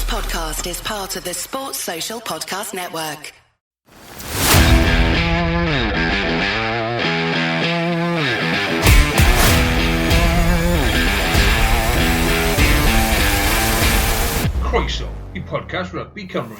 podcast is part of the Sports Social Podcast Network. Croeso I podcast Rugby Cymru.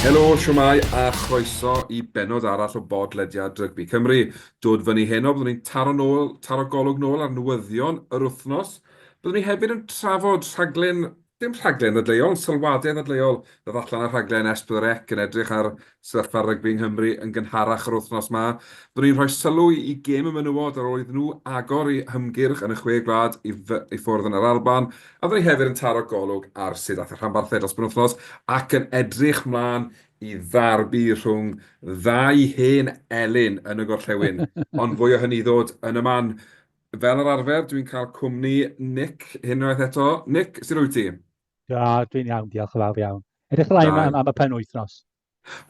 Helo, siwmai a chroeso I benod arall o bodlediad Rugby Cymru. Dod fyny heno, byddwn ni'n taro golwg nôl ar newyddion yr wythnos. Byddwn ni hefyd yn trafod rhaglen, dim rhaglen ddadleuol, sylwadau ddadleuol, ddodd allan ar rhaglen S4C yn edrych ar sefyllfa rygbi yng Nghymru yn gynharach yr wythnos yma. Byddwn ni'n rhoi sylw I gêm y menywod ar ôl iddyn nhw agor I hymgyrch yn y chwe gwlad I ffwrdd yn yr Alban. A byddwn ni hefyd yn taro golwg ar sut ath y rhanbarthau dros penwythnos ac yn edrych mlaen I ddarbu rhwng ddau hen elyn yn y gorllewin. Ond fwy o hynny ddod yn y man. Fel yr arfer, dwi'n cael cwmni Nick unwaith eto. Nick, sy'n rwyt ti? Dwi'n iawn, diolch yn fawr iawn. Edrych ymlaen am y penwythnos.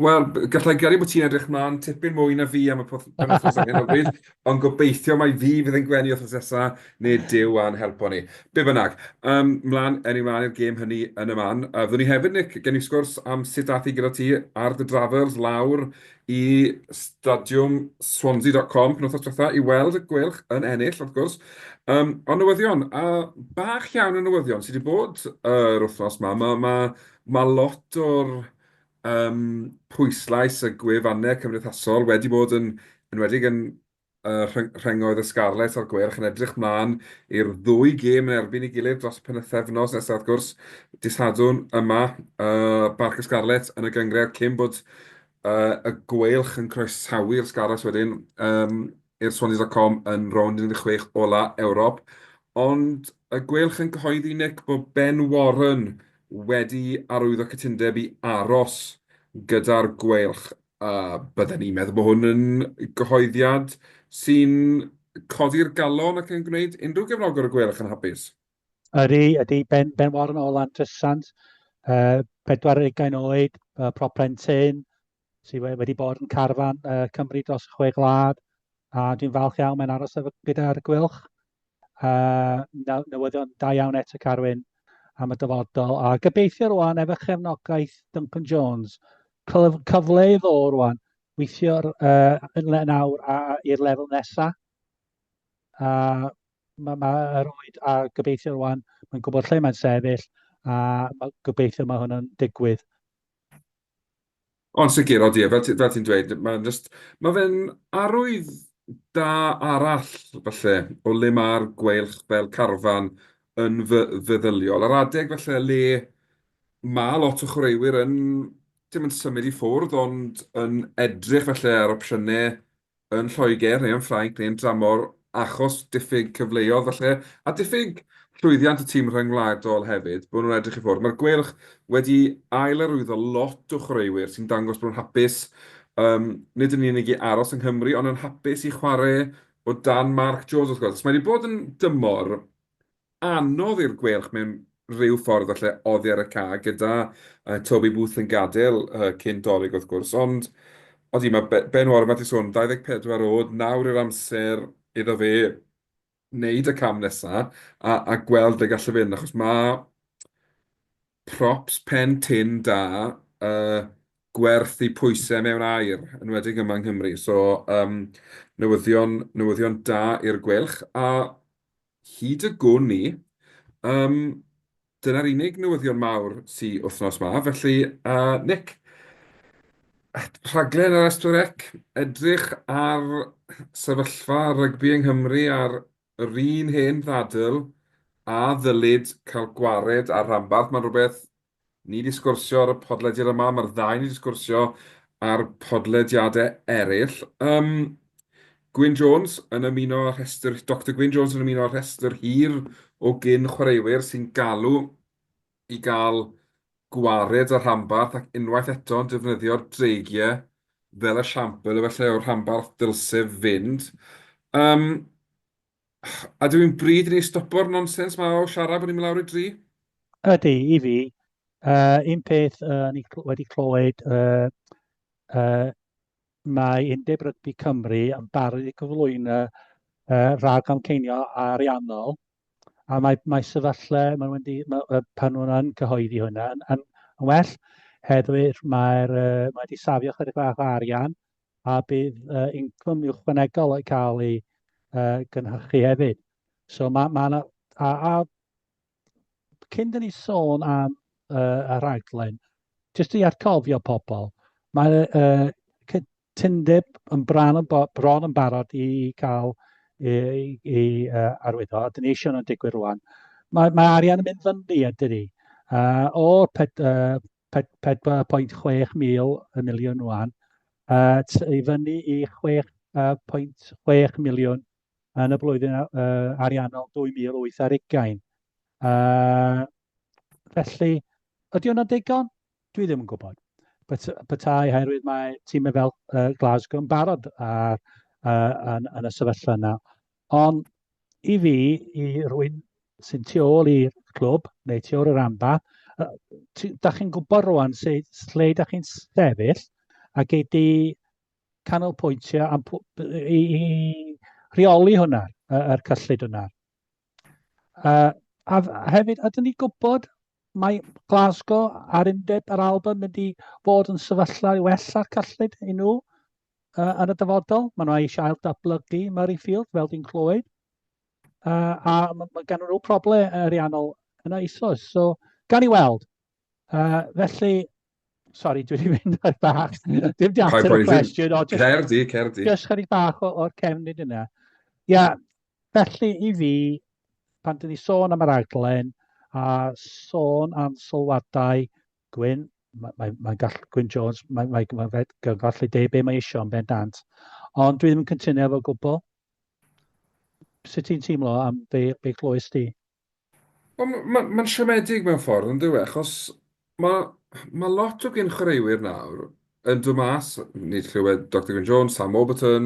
Wel, gallai gyrru bod ti'n edrych mlaen tipyn mwy na fi am y penwythnos ar hyn o bryd, ond gobeithio mai fi fydd yn gwenu wrth nesaf, neu Duw a'n helpo ni. Be bynnag, mlaen i'r gêm hynny yn y man. Fyddwn ni hefyd, Nick, gen I sgwrs am sut ath I gyda ti ar The Drafers lawr I stadiwm Swansea.com penwythnos diwetha I weld y Gweilch yn ennill, wrth gwrs. Ond newyddion, bach iawn o newyddion sydd wedi bod yr wythnos yma. Mae lot o'r pwyslais y gwefannau cymdeithasol wedi bod yn enwedig yn rhyngoedd y Scarlets a'r Gweilch yn edrych mlaen i'r ddwy gêm yn erbyn I gilydd dros penwythefnos nesaf wrth gwrs dydd Sadwrn yma Barc y Scarlets yn y gyngred cyn bod y Gweilch yn croesawu'r Scarlets wedyn i'r Swansea.com yn rownd 16 ola Ewrop. Ond y Gweilch yn cyhoeddi Nick bod Ben Warren wedi arwyddo cytundeb I aros gyda'r Gweilch. Bydden ni'n meddwl bod hwn yn gyhoeddiad sy'n codi'r galon ac yn gwneud unrhyw gefnogwr y Gweilch yn hapus. Ydy Ben Warren o Lantrysant, 40 oed, prop plentyn, sydd wedi bod yn carfan Cymru dros 6 gwlad, a dwi'n falch iawn mae'n aros gyda'r Gweilch. Newyddion da iawn eto Carwyn am y dyfodol, a gobeithio rwan efo chefnogaeth Duncan Jones, cyfle iddo rwan, weithio nawr i'r lefel nesaf. Mae oed a gobeithio rwan, mae'n gwybod lle mae'n sefyll, a gobeithio mae hwn yn digwydd. Ond sicr, fel ti'n dweud, mae fe'n arwydd da arall, falle, o le mae'r Gweilch fel carfan yn feddyliol. Ar adeg, falle, le mae lot o chwaraewyr dim yn symud I ffwrdd, ond yn edrych, falle, ar opsiynau yn Lloegr neu yn Ffrainc neu yn dramor achos diffyg cyfleoedd, falle, a diffyg llwyddiant y tîm rhyngwladol hefyd, bod nhw'n edrych I ffwrdd. Mae'r Gweilch wedi ail-arwyddo lot o chwaraewyr sy'n dangos bod nhw'n hapus, nid yn unig I aros yng Nghymru, ond yn hapus I chwarae o dan Mark Jones, wrth gwrs. Mae wedi bod yn dymor anodd i'r Gweilch mewn rhyw ffordd falle oddi ar y ca gyda Toby Booth yn gadael cyn dorri wrth gwrs, ond mae Ben Warren wedi sôn 24 oed, nawr yw'r amser iddo fe wneud y cam nesaf a gweld y gallu fynd, achos mae props pen tin da gwerth I pwysau mewn air, yn wedi yma yng Nghymru. So, newyddion da i'r Gweilch, a hyd y gwn ni, dyna'r unig newyddion mawr sy'n wythnos yma. Felly, Nick, rhaglen ar S4C, edrych ar sefyllfa rygbi yng Nghymru ar yr un hen ddadl a ddylid cael gwared ar rhanbarth. Mae'n rhywbeth ni wedi sgwrsio ar y podlediad yma, mae'r ddau ni wedi sgwrsio ar podlediadau eraill. Gwyn Jones yn ymuno â'r rhestr, Dr Gwyn Jones yn ymuno â'r rhestr hir o gyn chwaraewyr sy'n galw I gael gwared ar rhanbarth ac unwaith eto yn defnyddio'r dreigiau fel y siampl efallai o'r rhanbarth dylsef fynd. A dwi'n bryd I ni stopo'r nonsens ma o siarad bod ni'n mynd lawr I dri? Ydy, I fi. Un peth ni wedi clywed, mae Undeb Rygbi Cymru yn barod I gyflwyno rhag amceinio ariannol, a mae sefyllfa, pan nhw'n cyhoeddi hwnna, yn well, heddwyr mae wedi safio chydig bach o arian, a bydd incwm ychwanegol yn cael ei gynhyrchu hefyd. So a cyn dyn ni sôn am y raglen, jyst i atgofio pobl, mae cytundeb yn bron yn barod i cael arwyddo. Dyn ni eisiau nhw'n digwydd rwan. Mae arian yn mynd fyny ydyn ni. O'r 4.6 miliwn rwan, i fyny i 6.6 miliwn yn y blwyddyn ariannol 2020. Felly, ydy hwnna'n digon? Dwi ddim yn gwybod. Petai herwydd mae tîmau fel Glasgow yn barod yn y sefyllfa yna. Ond i fi, i rywun sy'n tu ôl i'r clwb, neu tu ôl i'r rhanbarth, da chi'n gwybod rwan lle da chi'n sefyll a gei di canolbwyntio i rheoli hwnna, yr cyllid hwnna. A hefyd, ydyn ni gwybod mae Glasgow a'r undeb yr Alban mynd i fod yn sefyllfa wella'r cyllid i nhw yn y dyfodol. Maen nhw eisiau ail datblygu Murrayfield, fel di'n clywed. A mae gan nhw problem ariannol yn eisoes. So, gan i weld. Felly, sori, dwi wedi mynd ar bach. Dim di ateb y cwestiwn, o Cerdi. Just chydig bach o'r cefnid yna. Ia, felly i fi, pan dyn ni sôn am y raglen, a sôn am sylwadau Gwyn, mae'n gallu Gwyn Jones, mae'n gallu deud be mae eisiau yn bendant. Ond dwi ddim yn cytuno efo gwbl. Sut ti'n teimlo am be clywes ti? Mae'n siomedig mewn ffordd, yn dweud, achos mae lot o gynchwaraewyr nawr yn dod mas, nid clywed Dr Gwyn Jones, Sam Overton,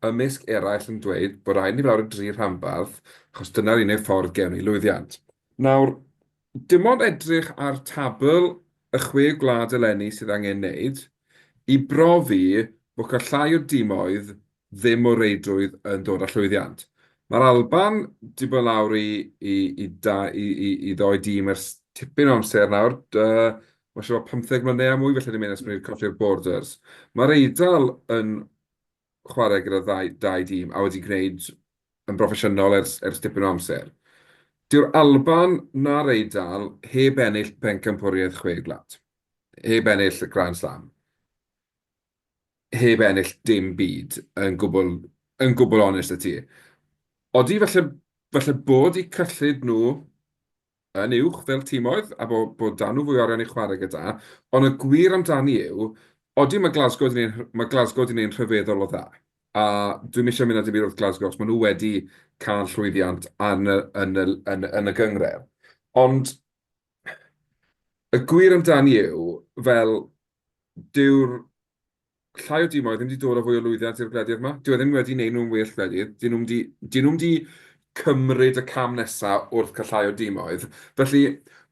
ymysg eraill yn dweud bod rhaid ni lawr y 3 rhanbarth, achos dyna'r unig ffordd gewn ni lwyddiant. Nawr, dim ond edrych ar tabl y 6 gwlad eleni sydd angen wneud, i brofi bod cael llai o dimoedd ddim o reidrwydd yn dod â llwyddiant. Mae'r Alban di bod lawr i ddoi dîm ers tipyn o amser nawr. Mae eisiau 15 mlynedd a mwy, felly ni'n mynd ysbryd colli'r Borders. Mae'r Eidal yn chwarae gyda dau dîm a wedi gwneud yn broffesiynol ers tipyn o amser. Dyw'r Alban na'r Eidal heb ennill pencampwriaeth 6 gwlad. Heb ennill y Grand Slam. Heb ennill dim byd yn gwbl onest y ti. Odi falle bod eu cyllid nhw yn uwch fel tîmoedd a bod dan nhw fwy orion i chwarae gyda, ond y gwir amdani yw, odi mae Glasgow wedi gwneud rhyfeddol o dda. A dwi'n eisiau mynd at y byd wrth Glasgow, os maen nhw wedi cael llwyddiant yn y gyngred. Ond y gwir amdani yw, fel dyw'r llai o dimoedd ddim wedi dod o fwy o lwyddiant i'r gwledydd yma. Dyw e ddim wedi gwneud nhw'n well gwledydd. Dyn nhw'n wedi cymryd y cam nesaf wrth cael llai o dimoedd. Felly,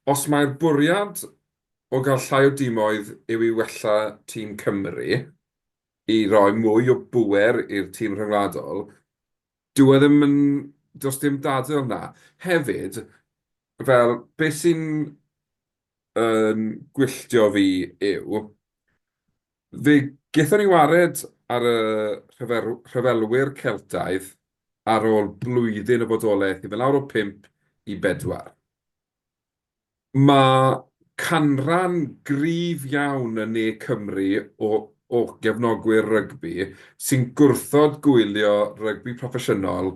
os mae'r bwriad o gael llai o dimoedd yw i wella tîm Cymru, i roi mwy o bwer i'r tîm rhyngwladol, dyw e ddim yn... Does dim dadl yna. Hefyd, fel, beth sy'n gwylltio fi yw, fe gaethon ni wared ar y rhyfelwyr Celtaidd ar ôl blwyddyn o fodolaeth i fel lawr o 5 i 4. Mae canran gryf iawn yn ne Cymru o gefnogwyr rygbi sy'n gwrthod gwylio rygbi proffesiynol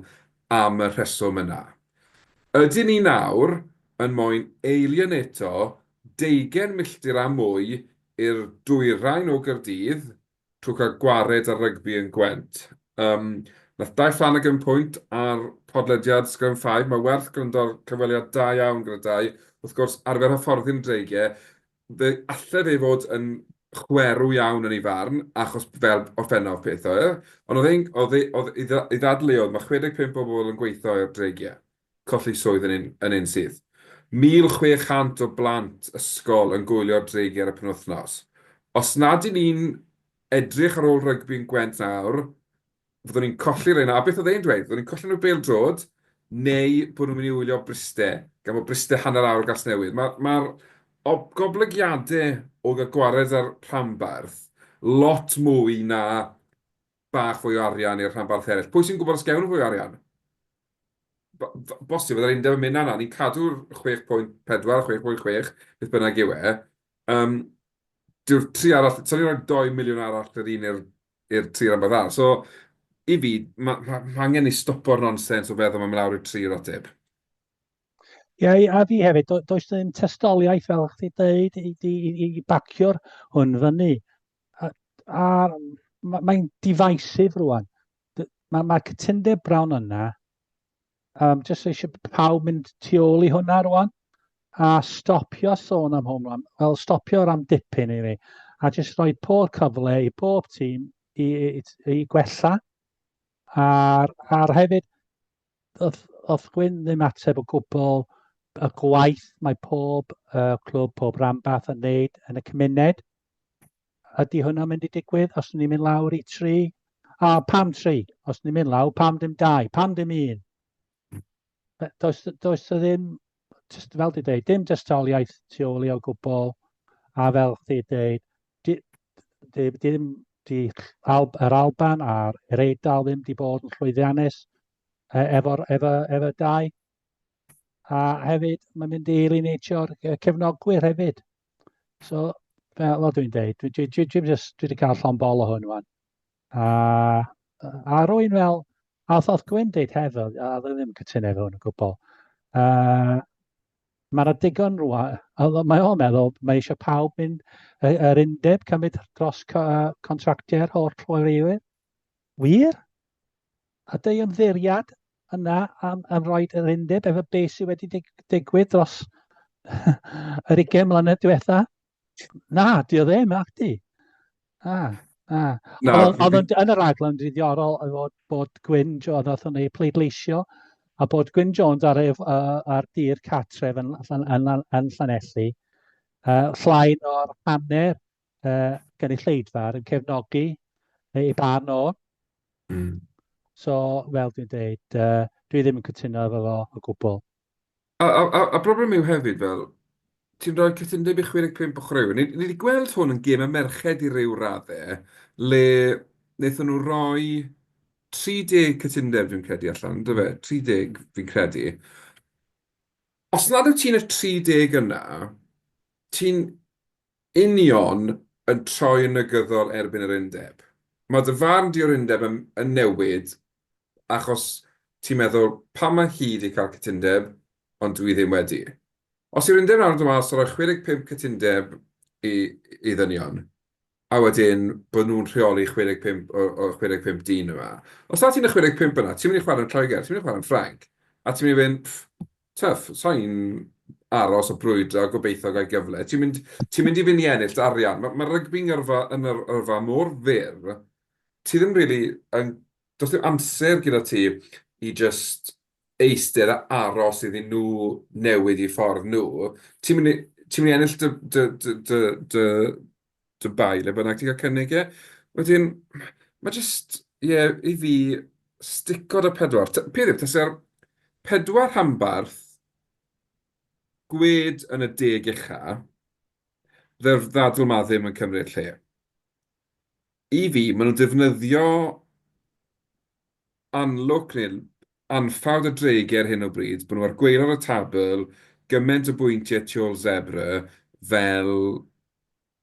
am y rheswm yna. Ydyn ni nawr yn moyn eilio eto 20 milltir a mwy i'r dwyrain o Gaerdydd trwy cael gwared ar rygbi yn Gwent. Nath dau Flanagan pwynt ar podlediad Sgrym 5, mae werth gwrando'r cyfweliad da iawn gyda dau. Wrth gwrs, arfer hyfforddi'n dreigiau, allai fe fod yn chwerw iawn yn ei farn, achos fel orffennaf peth o. Ond oedd i ddadlu oedd, mae 65 bobl yn gweithio i'r dreigiau. Colli swydd yn un sydd. 1,600 o blant ysgol yn gwylio'r dreigiau ar y penwythnos. Os nad i ni'n edrych ar ôl rygbi'n Gwent nawr, fyddwn ni'n colli'r ein, a beth oedd e'n dweud, fyddwn ni'n colli nhw bêl drod, neu bod nhw'n mynd i wylio bristau, gan bod bristau hanner awr gas newydd. Mae'r goblygiadau o gael gwared ar rhanbarth lot mwy na bach fwy o arian i'r rhanbarth eraill. Pwy sy'n gwybod os gewn nhw fwy o arian? Bosib, byddai'r undeb yn mynd yna. Ni'n cadw'r 6.4, 6.6, beth bynnag yw e. Dyw'r tri arall, so ni'n rhoi 2 miliwn arall yr un i'r tri rhanbarth arall. So, i fi, mae angen ni stopo'r nonsens o feddwl mae'n mynd lawr i'r tri o'r ateb. Ie, a fi hefyd, does ddim testoliaeth fel chdi dweud i bacio'r hwn fyny. A mae'n divisive rwan. Mae cytundeb brawn yna, jyst eisiau pawb mynd tu ôl i hwnna rwan, a stopio sôn am hwn rwan, wel stopio am dipyn i fi, a jyst rhoi pob cyfle i bob tîm i gwella, a'r hefyd, oedd Gwyn ddim ateb o gwbl y gwaith mae pob clwb, pob rhanbarth yn wneud yn y cymuned. Ydy hwnna'n mynd i digwydd os ni'n mynd lawr i 3? A pam 3? Os ni'n mynd lawr, pam dim 2? Pam dim 1? Does ddim, just fel di dweud, dim dystoliaeth tu ôl i o gwbl, a fel di dweud, yr Alban a'r Eidal ddim di bod yn llwyddiannus efo 2. A hefyd, mae'n mynd i elinatio'r cefnogwyr hefyd. So, fel dwi'n dweud, dwi wedi cael llon bol o hwn wan. A rwy'n fel, a oedd Gwyn dweud hefyd, a ddim cytuno efo hwn o gwbl. Mae'r digon rwan, mae o'n meddwl, mae eisiau pawb mynd yr undeb cymryd dros contractiau'r holl chwaraewyr. Wir? A dy ymddiriad yna am roi yr undeb efo beth sydd wedi digwydd dros yr 20 mlynedd diwetha? Na, di o ddim, ac di. Oedd yn y raglen ddiddorol bod Gwyn Jones oedd yn ei pleidleisio, a bod Gwyn Jones ar dir catref yn Llanelli, llain o'r hanner gynulleidfa'r yn cefnogi ei barn o. So, fel dwi'n dweud, dwi ddim yn cytuno efo fo o gwbl. A broblem yw hefyd fel, ti'n rhoi cytundeb i 65 o chreuwyr. Ni wedi gweld hwn yn gêm y merched i ryw raddau, le wnaethon nhw roi 30 cytundeb fi'n credu allan, dy fe? 30 fi'n credu. Os nad wyt ti'n y 30 yna, ti'n union yn troi yn negyddol erbyn yr undeb. Mae dy farn di o'r undeb yn newid, achos ti'n meddwl, pa mae hi wedi cael cytundeb, ond dwi ddim wedi. Os yw'r undeb nawr yn dod mas o roi 65 cytundeb i ddynion, a wedyn bod nhw'n rheoli 65 o 65 dyn yma. Os na ti'n y 65 yna, ti'n mynd i chwarae yn Lloegr, ti'n mynd i chwarae yn Ffrainc, a ti'n mynd i fynd, tyff, sa'n aros o brwydro a gobeithio gael gyfle. Ti'n mynd i fynd i ennill arian. Mae rygbi'n yn yr yrfa mor fyr, ti ddim really, does dim amser gyda ti i just eistedd a aros iddyn nhw newid i ffordd nhw. Ti'n mynd i ennill dy bai, le bynnag ti'n cael cynnig e. Wedyn, mae just, i fi, sticod y 4. Peth yw, tasau'r 4 rhanbarth gwed yn y 10 ucha, dde'r ddadl ma ddim yn cymryd lle. I fi, maen nhw'n defnyddio anlwc neu anffawd y dreiger hyn o bryd, bod nhw ar gwaelod y tabl, gymaint o bwyntiau tu ôl zebra, fel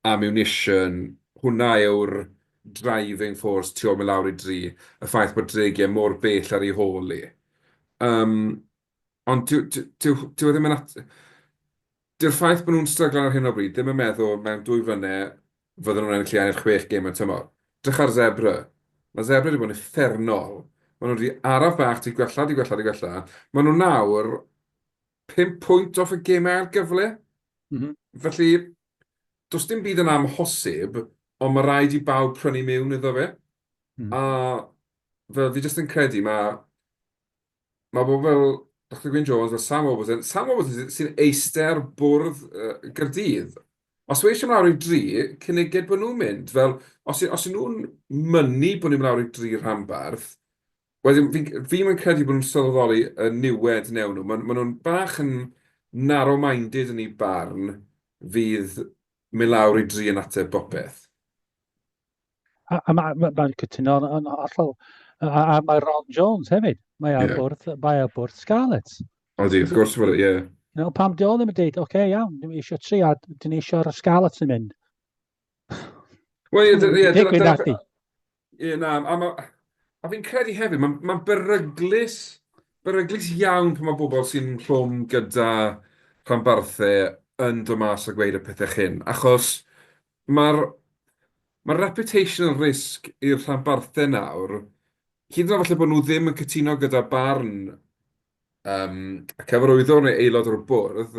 ammunition, hwnna yw'r driving force tu ôl mynd lawr i 3, y ffaith bod dreigiau mor bell ar ei hôl i. Ond dwi ddim yn Dyw'r ffaith bod nhw'n stryglan ar hyn o bryd ddim yn meddwl mewn 2 flynedd fydden nhw'n ennill i'r 6 gêm yn tymor. Drych ar zebra. Mae zebra wedi bod yn effernol. Maen nhw wedi araf bach, di gwella. Maen nhw nawr 5 pwynt off y gemau ar gyfle. Felly, does dim byd yn amhosib, ond mae rhaid i bawb prynu mewn iddo fe. A fel fi jyst yn credu, mae bobl fel Dr Gwyn Jones, fel Sam Robertson sy'n eistedd ar bwrdd Gaerdydd. os we eisiau lawr i 3, cynnig bod nhw'n mynd, fel, os y'n nhw'n mynnu bod ni'n mynd lawr i 3 rhanbarth, wedyn, fi'n credu bod nhw'n sylweddoli y niwed newn nhw. Maen nhw'n bach yn narrow-minded yn ei barn fydd mynd lawr i 3 yn ateb bopeth. A mae'n cytuno yn hollol. A mae Ron Jones hefyd. Mae Ie. ar bwrdd Scarlets. Odi, wrth gwrs bod ie. Pam di o ddim yn deud, oce, iawn, dyn ni eisiau 3 a dyn ni eisiau'r Scarlets yn mynd. Wel, ie, Digwydd nathi. Ie, na, a fi'n credu hefyd, mae'n beryglus iawn pan mae bobl sy'n rhwng gyda rhanbarthau yn dod mas a gweud y pethau chyn. Achos mae'r reputational risk i'r rhanbarthau nawr, hyd yn oed falle bod nhw ddim yn cytuno gyda barn y cyfarwyddwr neu aelod o'r bwrdd,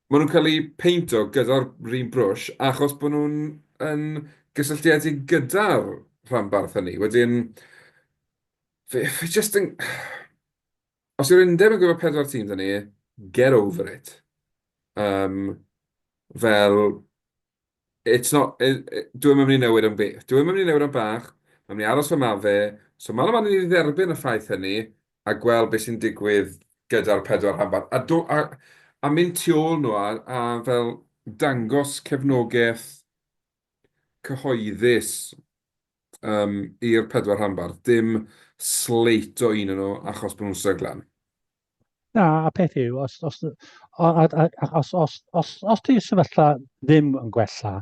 maen nhw'n cael eu peinto gyda'r un brwsh achos bod nhw'n yn gysylltiedig gyda'r rhanbarth hynny. Wedyn, fi just yn... Os yw'r undeb yn gwybod 4 tîm dyn ni, get over it. Fel, dwi'n mynd i newid yn beth. Dwi'n mynd i newid yn bach, mae'n mynd i aros fy ma fe, so mae'n mynd i dderbyn y ffaith hynny, a gweld beth sy'n digwydd gyda'r 4 rhanbarth. A mynd tu ôl nhw a fel dangos cefnogaeth cyhoeddus i'r 4 rhanbarth, dim sleit o un yn nhw achos bod nhw'n syglan. Na, a peth yw, os di sefyllfa ddim yn gwella,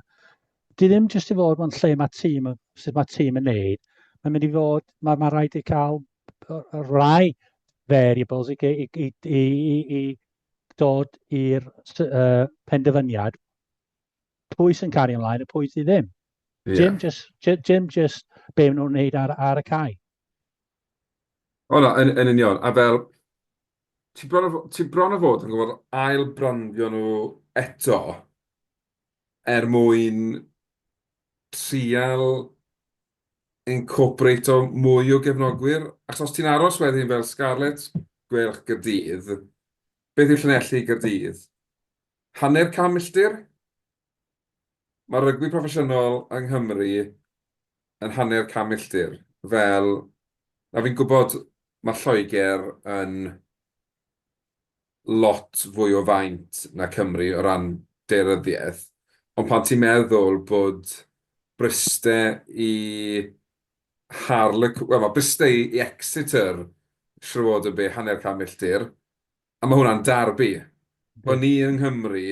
di ddim jyst i fod mewn lle sut mae tîm yn neud, mae'n mynd i fod, mae rhaid i cael rai variables i dod i'r penderfyniad pwy sy'n cario ymlaen a pwy sy'n ddim. Jim just be maen nhw'n neud ar y cae. O na, yn union. A fel, ti bron o fod yn gwybod ail brandio nhw eto mwyn trial incorporate o mwy o gefnogwyr. Achos os ti'n aros wedyn fel Scarlets, Gweilch Gaerdydd, beth yw'r llanelli Gaerdydd? Hanner can milltir? Mae rygbi proffesiynol yng Nghymru yn hanner can milltir. Fel, a fi'n gwybod mae Lloegr yn lot fwy o faint na Cymru o ran deiryddiaeth. Ond pan ti'n meddwl bod Bristau i mae Bristau i Exeter siwr o be hanner can milltir, a mae hwnna'n darbu. O'n ni yng Nghymru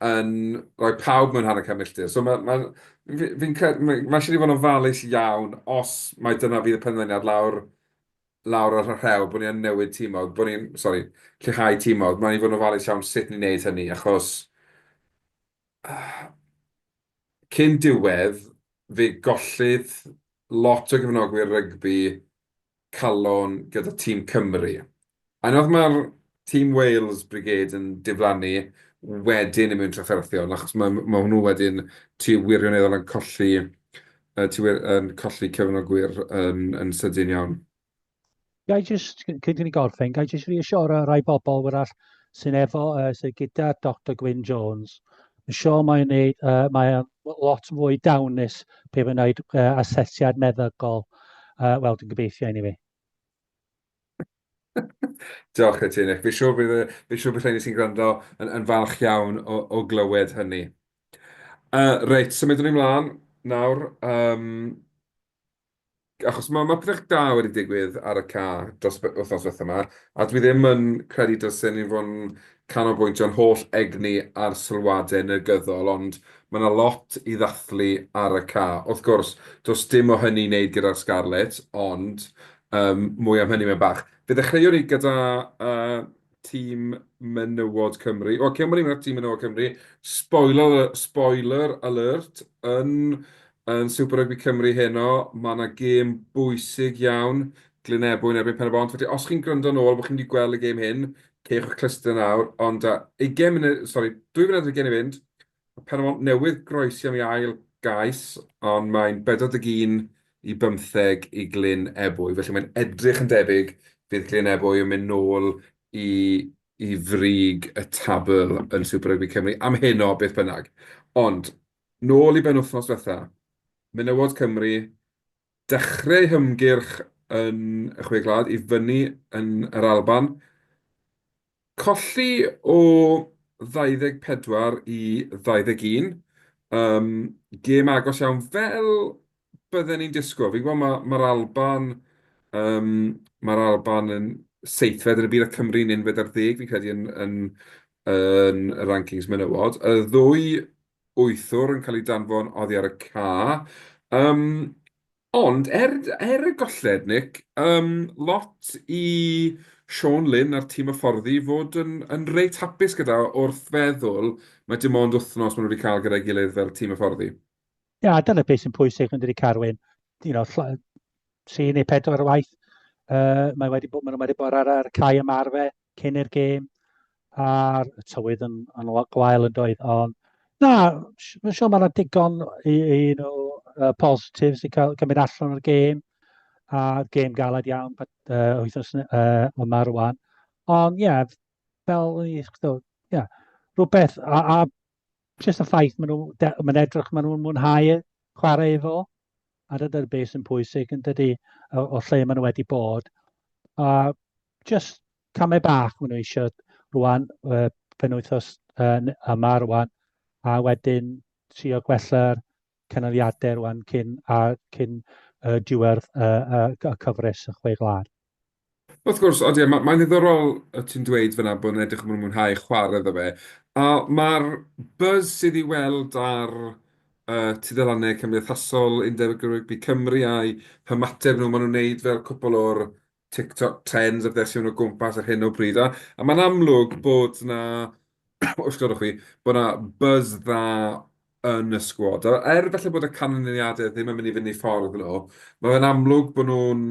yn rhoi pawb mewn hanner can milltir. So fi'n credu, mae eisiau fod yn ofalus iawn os mae dyna fydd y penderfyniad lawr ar y rhew, bod ni'n newid tîmog, lleihau tîmog, mae'n i fod yn ofalus iawn sut ni'n neud hynny, achos cyn diwedd, fe gollydd lot o gefnogwyr rygbi calon gyda tîm Cymru. A oedd mae'r tîm Wales Brigade yn diflannu wedyn i mewn trafferthion, achos mae hwnnw wedyn ti wirioneddol yn colli cefnogwyr yn sydyn iawn. Gai jyst, cyn i ni gorffen, gai jyst reassure rai bobl wrach sy'n sy'n gyda Dr Gwyn Jones. Yn siŵr mae'n lot fwy dawnus pe mae'n gwneud asesiad meddygol. Wel, dwi'n gobeithio anyway. Diolch i ti, Nick. Fi'n siŵr bydd rhaid i sy'n gwrando yn falch iawn o glywed hynny. Reit, symudwn ni mlaen nawr. Achos mae pethau da wedi digwydd ar y ca dros wythnos diwethaf yma, a dwi ddim yn credu dylsen ni fod yn canolbwyntio'n holl egni ar sylwadau negyddol, ond mae yna lot i ddathlu ar y ca. Wrth gwrs, does dim o hynny i wneud gyda'r Scarlets, ond mwy am hynny mewn bach. Fe ddechreuwn ni gyda tîm menywod Cymru. O, cyn bod ni'n mynd tîm menywod Cymru, spoiler alert, yn Super Rugby Cymru heno, mae yna gêm bwysig iawn, Glynebwy yn erbyn Pen-y-bont. Felly, os chi'n gwrando nôl bod chi'n wedi gweld y gêm hyn, ceiwch y cluster nawr, ond 2 munud ar gen i fynd, Pen-y-bont newydd groesi am ei ail gais, ond mae'n 41 i 15 i Glynebwy. Felly mae'n edrych yn debyg fydd Glynebwy yn mynd nôl i i frig y tabl yn Super Rugby Cymru am hyn o beth bynnag. Ond, nôl i ben wythnos diwetha, menywod Cymru, dechrau hymgyrch yn y Chweglad i fyny yn yr Alban, colli o 24 i 21. Gêm agos iawn fel bydden ni'n disgwyl. Fi'n gwybod mae'r Alban, um, mae'r Alban yn seithfed yn y byd a Cymru'n unfed ar ddeg, fi'n credu, yn y rankings menywod. Y ddwy wythwr yn cael ei danfon oddi ar y ca. Um, Ond, y golled, Nick, lot i Sean Lynn a'r tîm hyfforddi fod yn reit hapus gyda wrth feddwl mae dim ond wythnos maen nhw wedi cael gyda'i gilydd fel tîm hyfforddi. Ia, dyna beth sy'n pwysig yn dydi Carwyn. Sy'n ei 4 waith. Maen nhw wedi bod ar y cae ymarfer cyn i'r gêm, a'r tywydd yn lot gwael yn doedd. Ond, na, mae'n siŵr mae'n digon positives i cael gymryd allan o'r gêm, a gêm galed iawn wythnos yma rwan. Ond ie, fel rhywbeth, a jyst y ffaith mae'n edrych maen nhw'n mwynhau chwarae efo, a dyna'r beth sy'n pwysig yn dydy o lle maen nhw wedi bod. A just camau bach maen nhw eisiau rwan, penwythnos yma rwan, a wedyn trio gwella'r canoliadau rwan cyn diwedd y cyfres y chwe glad. Wrth gwrs, odi, mae'n ddiddorol ti'n dweud fyna bod yn edrych yn mwynhau chwarae iddo fe. A mae'r buzz sydd i weld ar tudalannau cymdeithasol Undeb Rygbi Cymru a'i hymateb nhw, maen nhw'n wneud fel cwpl o'r TikTok trends ar ddesio nhw gwmpas ar hyn o bryd. A mae'n amlwg bod na, os gwrs chi, bod na buzz dda yn y sgwad. Falle bod y canlyniadau ddim yn mynd i fyny ffordd nhw, mae'n amlwg bod nhw'n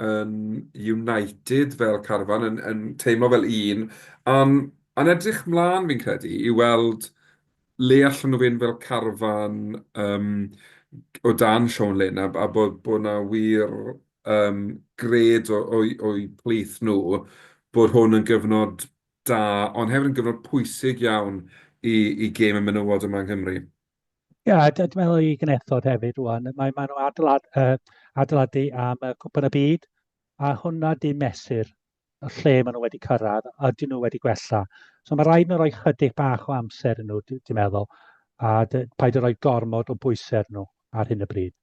yn united fel Carwyn, yn teimlo fel un. A'n edrych mlaen fi'n credu i weld le allan nhw fynd fel Carwyn o dan Sean Lynn, a bod na wir gred o'i plith nhw, bod hwn yn gyfnod da, ond hefyd yn gyfnod pwysig iawn i gêm y menywod yma yng Nghymru. Ia, dwi'n meddwl i gynethod hefyd rwan. Mae nhw adeiladu am Cwpan y Byd, a hwnna di mesur y lle maen nhw wedi cyrraedd, a dyn nhw wedi gwella. So mae rhaid nhw roi chydig bach o amser yn nhw, dwi'n meddwl, a paid o roi gormod o bwysau nhw ar hyn y bryd.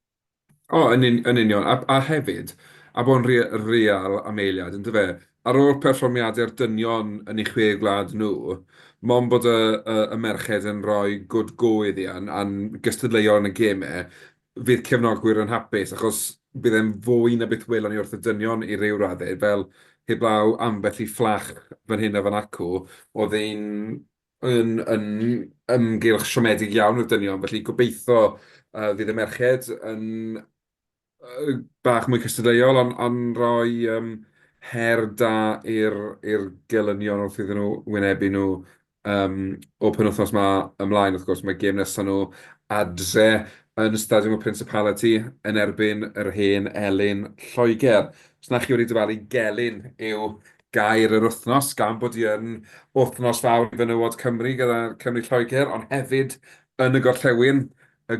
O, yn union. A hefyd, a bod yn real am eiliad, yn fe, ar ôl perfformiadau'r dynion yn eu chwe gwlad nhw, mond bod y merched yn rhoi good go iddi a'n gystadleuol yn y gemau, fydd cefnogwyr yn hapus, achos bydd e'n fwy na beth welon ni wrth y dynion i ryw raddau, fel heblaw ambell i fflach fan hyn a fan acw, oedd ein yn ymgylch siomedig iawn o'r dynion, felly gobeithio fydd y merched yn bach mwy cystadleuol, ond rhoi her da i'r gelynion wrth iddyn nhw wynebu nhw o penwythnos yma ymlaen. Wrth gwrs, mae gêm nesaf nhw adre yn Stadiwm y Principality yn erbyn yr hen Elin Lloegr. Os na chi wedi dyfalu gelyn yw gair yr wythnos, gan bod i yn wythnos fawr i fenywod Cymru gyda Cymru Lloegr, ond hefyd yn y gorllewin, y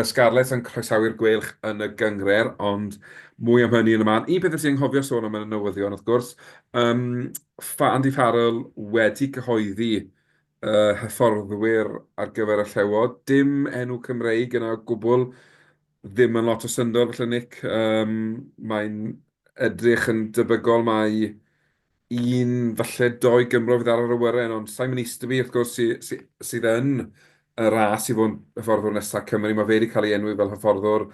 Scarlets yn croesawu'r Gweilch yn y gyngred, ond mwy am hynny yn y man. Un peth sy'n anghofio sôn am y newyddion, wrth gwrs, Andy Farrell wedi cyhoeddi hyfforddwyr ar gyfer y llewod. Dim enw Cymreig yna o gwbl, ddim yn lot o syndod, felly Nick. Mae'n edrych yn debygol mae falle 2 Gymro fydd ar yr awyren, ond Simon Easterby, wrth gwrs, sydd yn y ras i fod yn hyfforddwr nesaf Cymru. Mae fe wedi cael ei enwi fel hyfforddwr.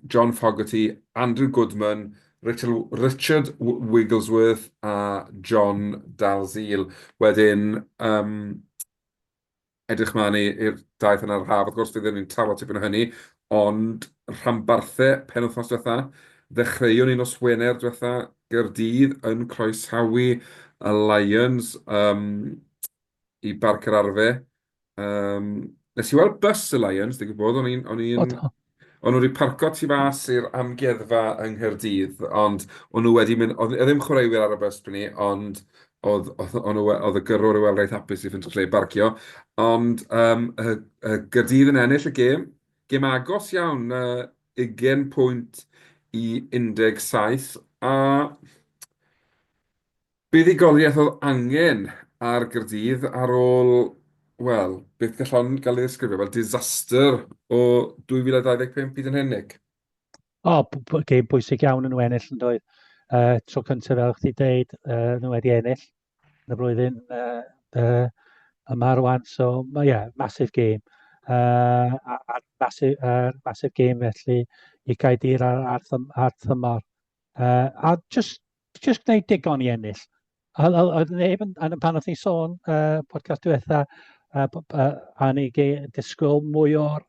John Fogarty, Andrew Goodman, Richard Wigglesworth a John Dalziel. Wedyn, edrych mlaen i'r daith yna'r haf. Wrth gwrs, fydd ni'n trafod tipyn o hynny, ond rhanbarthau penwythnos diwetha, ddechreuwn ni nos Wener diwetha Gaerdydd yn croesawu y Lions i Barc yr Arfe. Nes i weld bus y Lions, dwi'n gwybod, o'n nhw wedi parco tu fas i'r amgueddfa yng Nghaerdydd, ond o'n nhw wedi mynd, oedd ddim chwaraewyr ar y bus pryn ni, ond oedd y gyrrwr i weld reit hapus i fynd o'r lle i barcio. Ond y Gaerdydd yn ennill y gêm agos iawn, 20 pwynt i 17. A buddigoliaeth oedd angen ar Gaerdydd ar ôl, wel, beth gallwn gael ei ddisgrifio fel disaster o 2025 hyd yn hennig. Gêm bwysig iawn yn nhw ennill yn doedd. Tro cyntaf fel chdi dweud, nhw wedi ennill yn y flwyddyn yma rwan. So, massive game. Massive game felly i Gaerdydd ar thymor. A just gwneud digon i ennill. Oedd neb yn pan oedd ni sôn podcast diwetha a ni disgwyl mwy o'r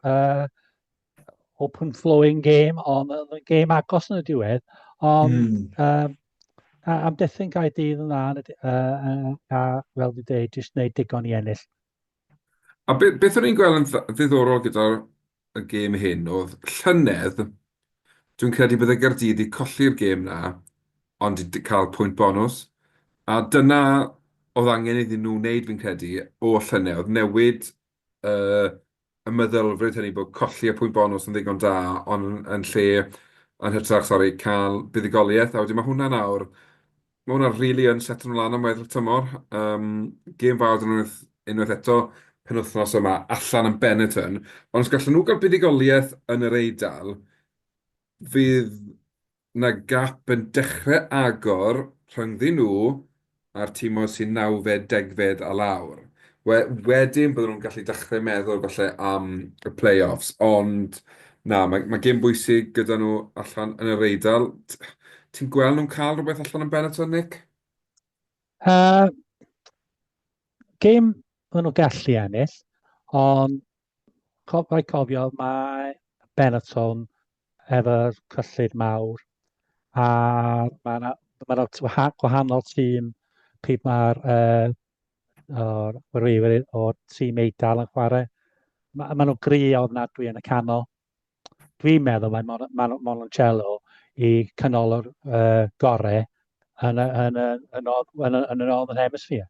open flowing game, ond y game agos yn y diwedd. Ond am dethyn Gaerdydd yn dda, a fel di dweud, jyst wneud digon i ennill. A beth o'n i'n gweld yn ddiddorol gyda'r gêm hyn oedd llynedd, dwi'n credu bydd y Gaerdydd i colli'r gêm na, ond i cael pwynt bonus. A dyna oedd angen iddyn nhw wneud fi'n credu o llynedd, oedd newid y meddylfryd hynny bod colli y pwynt bonus yn ddigon da, ond yn lle, yn hytrach, cael buddigoliaeth. A wedyn mae hwnna nawr, mae hwnna rili yn set yn ymlaen am weddill tymor. Gêm fawr unwaith eto, penwythnos yma allan yn Benetton. Ond os gallen nhw gael buddigoliaeth yn yr Eidal, fydd na gap yn dechrau agor rhyngddyn nhw a'r tîm sy'n 9fed, 10fed a lawr. Wedyn byddwn nhw'n gallu dechrau meddwl falle am y play-offs, ond na, mae gêm bwysig gyda nhw allan yn yr Eidal. Ti'n gweld nhw'n cael rhywbeth allan yn Benetton, Nick? Gêm maen nhw gallu ennill, ond rhaid cofio mae Benetton efo'r cyllid mawr, a mae gwahanol tîm pryd mae'r chwaraewyr o'r tîm Eidal yn chwarae. Mae nhw gry ofnadwy yn y canol. Dwi'n meddwl mae Monticello i cynnal yr gorau yn y Northern Hemisphere.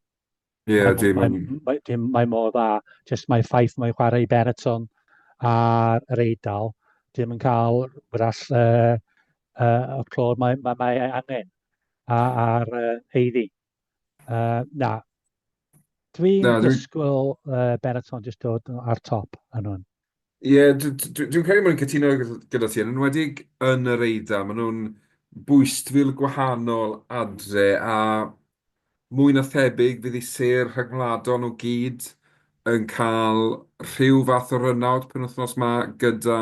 Mae mor dda. Just mae'r ffaith mae'n chwarae i Benetton a'r Eidal. Dim yn cael wrach y clod mae angen ar heiddi. Na. Dwi'n disgwyl Benetton just dod ar top yn hwn. Ie, dwi'n credu mae'n cytuno gyda ti, yn enwedig yn yr Eidal, maen nhw'n bwystfil gwahanol adre, a mwy na thebyg fydd eu ser rhyngwladol nhw gyd yn cael rhyw fath o rynawd penwythnos yma gyda,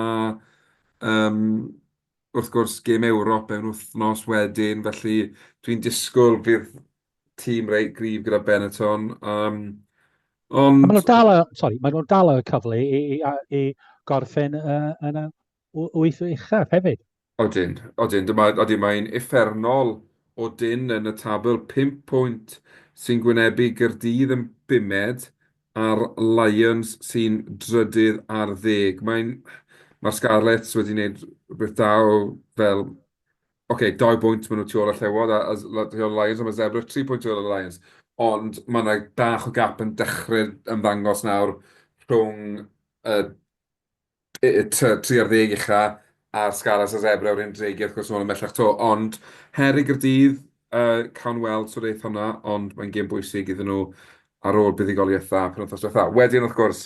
wrth gwrs, gêm Ewrop mewn wythnos wedyn, felly dwi'n disgwyl bydd tîm reit gryf gyda Benetton. Maen nhw'n dal y cyfle i gorffen yn y 8 uchaf hefyd. Odyn. Mae'n effernol o dyn yn y tabl, 5 pwynt sy'n gwynebu Gaerdydd yn 5 a'r Lions sy'n 10 ar 10. Mae'r Scarlets wedi gwneud rhywbeth da o fel, 2 pwynt maen nhw tu ôl y llewod, a Lions am y Zebra, 3 pwynt tu ôl y Lions. Ond mae yna bach o gap yn dechrau ymddangos nawr rhwng 3 ar 10 ucha a'r Scarlets a Zebra o'r un dreigiau, wrth gwrs, yn ymellach to. Ond her i Gaerdydd, cawn weld sy'n reith hwnna, ond mae'n gêm bwysig iddyn nhw ar ôl buddigoliaeth dda penwythnos diwetha. Wedyn, wrth gwrs,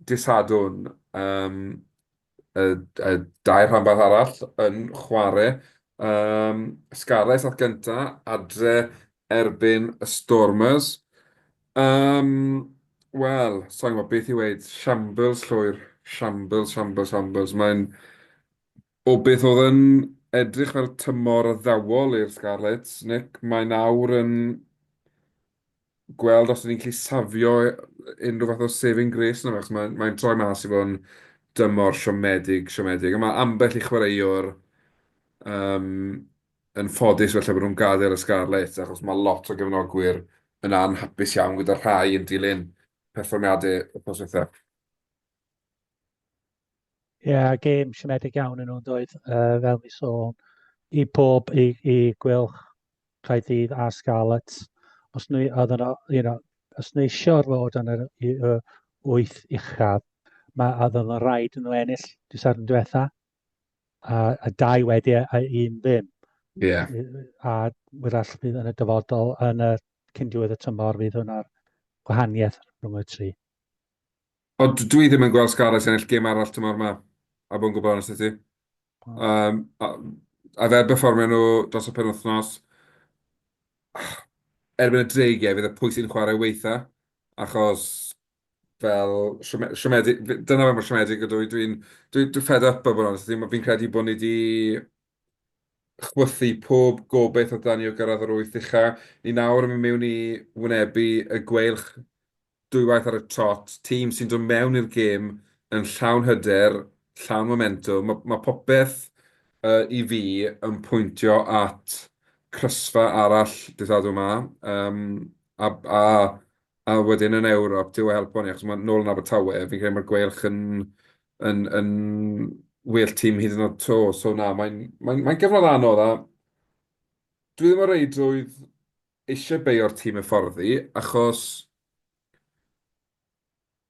disadwn y 2 rhanbarth arall yn chwarae. Scarlets at gynta, adre erbyn y Stormers. Wel, sa'n gwybod beth i weid, shambles llwyr, shambles. Mae'n o beth oedd yn edrych fel tymor addawol i'r Scarlets, Nick, mae nawr yn gweld os ydyn ni'n gallu safio unrhyw fath o saving grace yna, achos mae'n troi mas i fod yn dymor siomedig. A mae ambell i chwaraewr yn ffodus felly bod nhw'n gadael y Scarlets, achos mae lot o gefnogwyr yn anhapus iawn gyda rhai yn dilyn perfformiadau y proswetha. Gêm siomedig iawn yn nhw'n dweud, fel mi sôn, i pob, i Gweilch, Caerdydd a Scarlets. os nhw, oedden nhw, os nhw eisiau fod yn yr 8 uchaf, oedden nhw'n rhaid yn nhw ennill dwi'n diwetha, a 2 wedi a 1 ddim. Ie. A wrach fydd yn y dyfodol yn y cyn diwedd y tymor fydd hwnna'r gwahaniaeth rhwng y tri. Ond dwi ddim yn gweld Scarlets ennill gêm arall tymor yma, a bod yn gwybod honest i ti. A fel perfformio nhw dros y penwythnos, erbyn y dreigiau fydd y pwy sy'n chwarae weitha, achos fel siomedig, dyna fe mor siomedig ydw i, dwi'n fed up o bod yn honest i ti, fi'n credu bod ni wedi chwythu pob gobeith o dan ni o gyrraedd yr 8 ucha. Ni nawr yn mynd mewn i wynebu y Gweilch 2 waith ar y trot, tîm sy'n dod mewn i'r gêm yn llawn hyder, llawn momentum. Mae popeth i fi yn pwyntio at crysfa arall dydd Sadwrn yma. A wedyn yn Ewrop, dyw e helpo ni, achos mae nôl yn Abertawe, fi'n credu mae'r Gweilch yn well tîm hyd yn oed to. So na, mae'n gyfnod anodd, a dwi ddim yn reidrwydd eisiau beio'r tîm hyfforddi, achos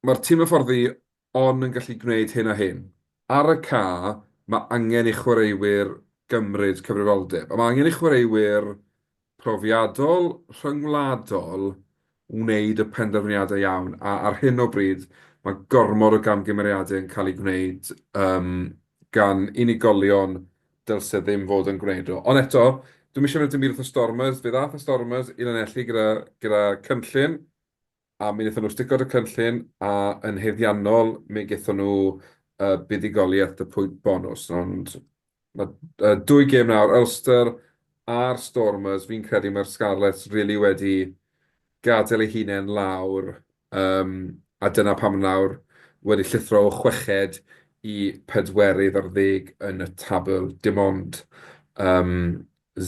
mae'r tîm hyfforddi on yn gallu gwneud hyn a hyn. Ar y ca, mae angen i chwaraewyr gymryd cyfrifoldeb. A mae angen i chwaraewyr profiadol, rhyngwladol, wneud y penderfyniadau iawn. A ar hyn o bryd, mae gormod o gamgymeriadau yn cael ei gwneud gan unigolion dylse ddim fod yn gwneud o. Ond eto, dwi'n eisiau mynd dim byd wrth y Stormers. Fe ddaeth y Stormers i lanelli gyda cynllun, a mi wnaethon nhw sticod y cynllun, a yn heddiannol mi gaethon nhw buddigoliaeth y pwynt bonus. Ond mae 2 gêm nawr, Ulster a'r Stormers, fi'n credu mae'r Scarlets really wedi gadael eu hunain lawr, a dyna pam nawr wedi llithro o 6 i 40 yn y tabl, dim ond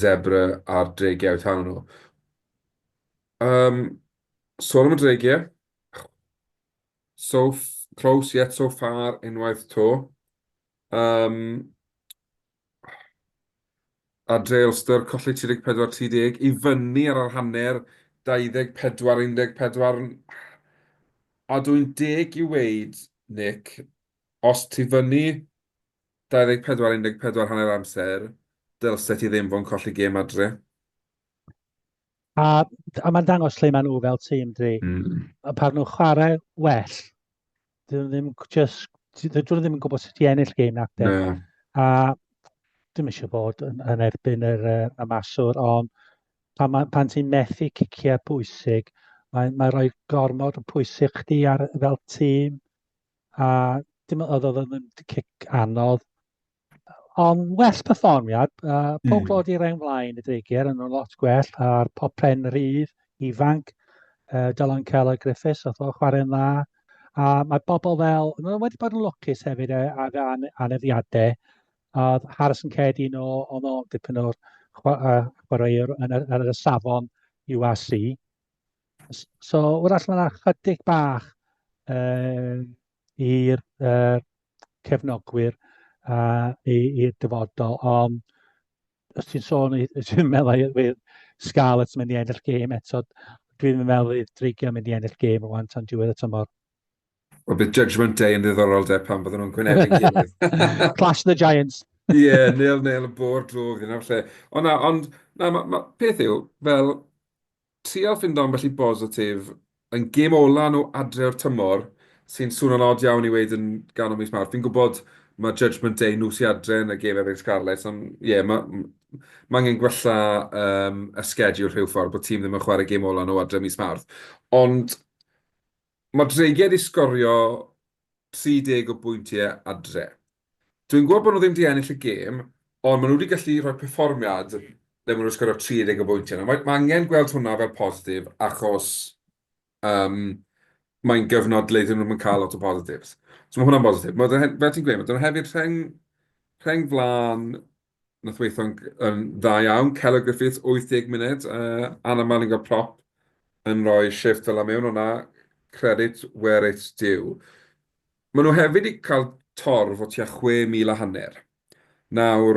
Zebra a'r dreigiau tan nhw. Sôn am y dreigiau, close yet so far unwaith to. A Dre Ulster, colli 34-30, i fyny ar yr hanner 24-14. A dwi'n deg i weid, Nick, os ti fyny 24-14 hanner amser, dylse ti ddim fo'n colli gêm adre. A mae'n dangos lle maen nhw fel tîm, dri. A pan nhw'n chwarae well, dyn nhw ddim yn gwybod sut i ennill gêm nac. A dim eisiau bod yn erbyn y maswr, ond pan ti'n methu ciciau pwysig, mae'n rhoi gormod o pwysig chdi fel tîm, a dim oedd yn cic anodd. Ond well perfformiad, pob clod i'r ymlaen y dreigiau yn lot gwell, a'r popren rydd, ifanc, Dylan Keller Griffiths, oedd o'n chwarae'n dda. A mae bobl fel, nhw wedi bod yn lwcus hefyd aneddiadau. A Harrison Cedi oedd o'n dipyn o'r chwaraewr yn y safon URC. So, wrach mae'n chydig bach i'r cefnogwyr i'r dyfodol. Ond os ti'n sôn, dwi'n meddwl fydd Scarlets mynd i ennill gêm eto. Dwi'n meddwl fydd dreigiau mynd i ennill gêm rwan tan diwedd y tymor. O bydd Judgment Day yn ddiddorol de pan bydden nhw'n gwynebu'n gilydd. Clash the Giants. Ie, nil y bwr drwg yna lle. Ond peth yw, fel trial ffind o'n felly bositif yn gêm ola nhw adre o'r tymor sy'n swnio'n od iawn i weid yn ganol mis Mawrth. Fi'n gwybod mae Judgment Day nhw sy'n adre yn y gêm efo'r Scarlets, ond ie, mae angen gwella y schedule rhyw ffordd bod tîm ddim yn chwarae gêm ola nhw adre mis Mawrth. Ond mae dreigiau wedi sgorio 30 o bwyntiau adre. Dwi'n gwybod bod nhw ddim wedi ennill y gêm, ond maen nhw wedi gallu rhoi perfformiad le maen nhw'n sgorio 30 o bwyntiau. Mae angen gweld hwnna fel positif, achos mae'n gyfnod le dyn nhw'n cael lot o positives. So mae hwnna'n positif. Fel ti'n gweud, mae dyn nhw hefyd rheng flan nath weithio'n dda iawn. Keller Griffiths, 80 munud. Anna Malin gael prop yn rhoi shift fel am mewn. Hwna, credit where it's due. Maen nhw hefyd wedi cael torf o tua 6,500. Nawr,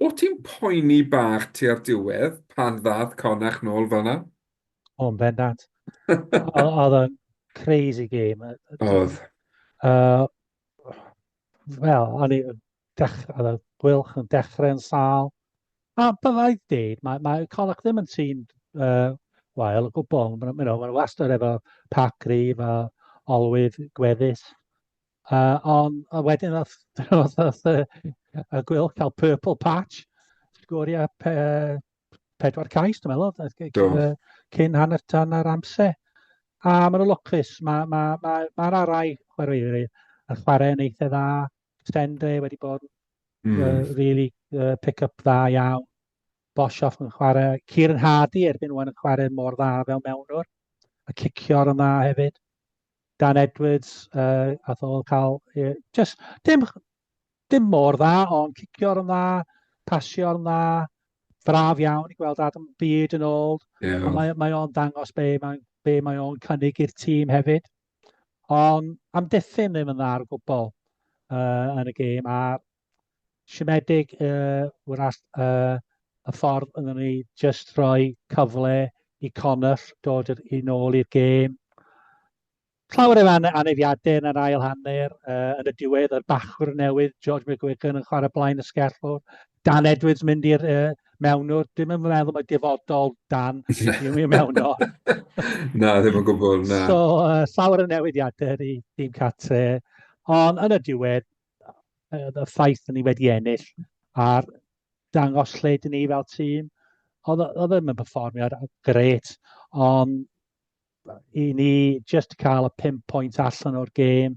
O ti'n poeni bach tua'r diwedd pan ddath Conach nôl fel yna? O'n bendant. Oedd yn crazy game. Oedd. Uh, Wel, oedd y Gweilch yn dechrau'n sâl. A byddai dweud, mae Connacht ddim yn tîm wael o gwbl. Mae'n wastad efo pac rif a olwydd gweddus. Ond wedyn oedd y Gweilch cael purple patch. Sgoria pedwar cais, dwi'n meddwl, Do. cyn hanner tan yr amser. A maen nhw'n lwcus. Mae'r arau chwaraewyr yn chwarae yn eitha dda. Stendre wedi bod really pick-up dda iawn. Boshoff yn chwarae. Kieran Hardy erbyn wan yn chwarae mor dda fel mewnwr. Y cicio'r yna hefyd. Dan Edwards, a ddol cael, just dim mor dda, ond cicio'r yna, pasio'r yna, braf iawn i gweld Adam Bede yn ôl. Yeah. A mae o'n dangos be mae o'n cynnig i'r tîm hefyd. Ond amddiffyn ddim yn dda ar gwbl yn y gêm. A siomedig wrach y ffordd yn ni just rhoi cyfle i Connacht dod i nôl i'r gêm. Llawer o anafiadau yn yr ail hanner yn y diwedd, yr bachwr newydd, George McGuigan yn chwarae blaen y sgellwr. Dan Edwards mynd i'r mewnwr. Dwi'n meddwl mae dyfodol Dan i mewnwr. Na, ddim yn gwbl, na. So, llawer o newidiadau i tîm catre. Ond yn y diwedd, y ffaith ni wedi ennill a'r dangos lle dyn ni fel tîm. Oedd ddim yn performio gret, ond i ni just cael y 5 pwynt allan o'r gêm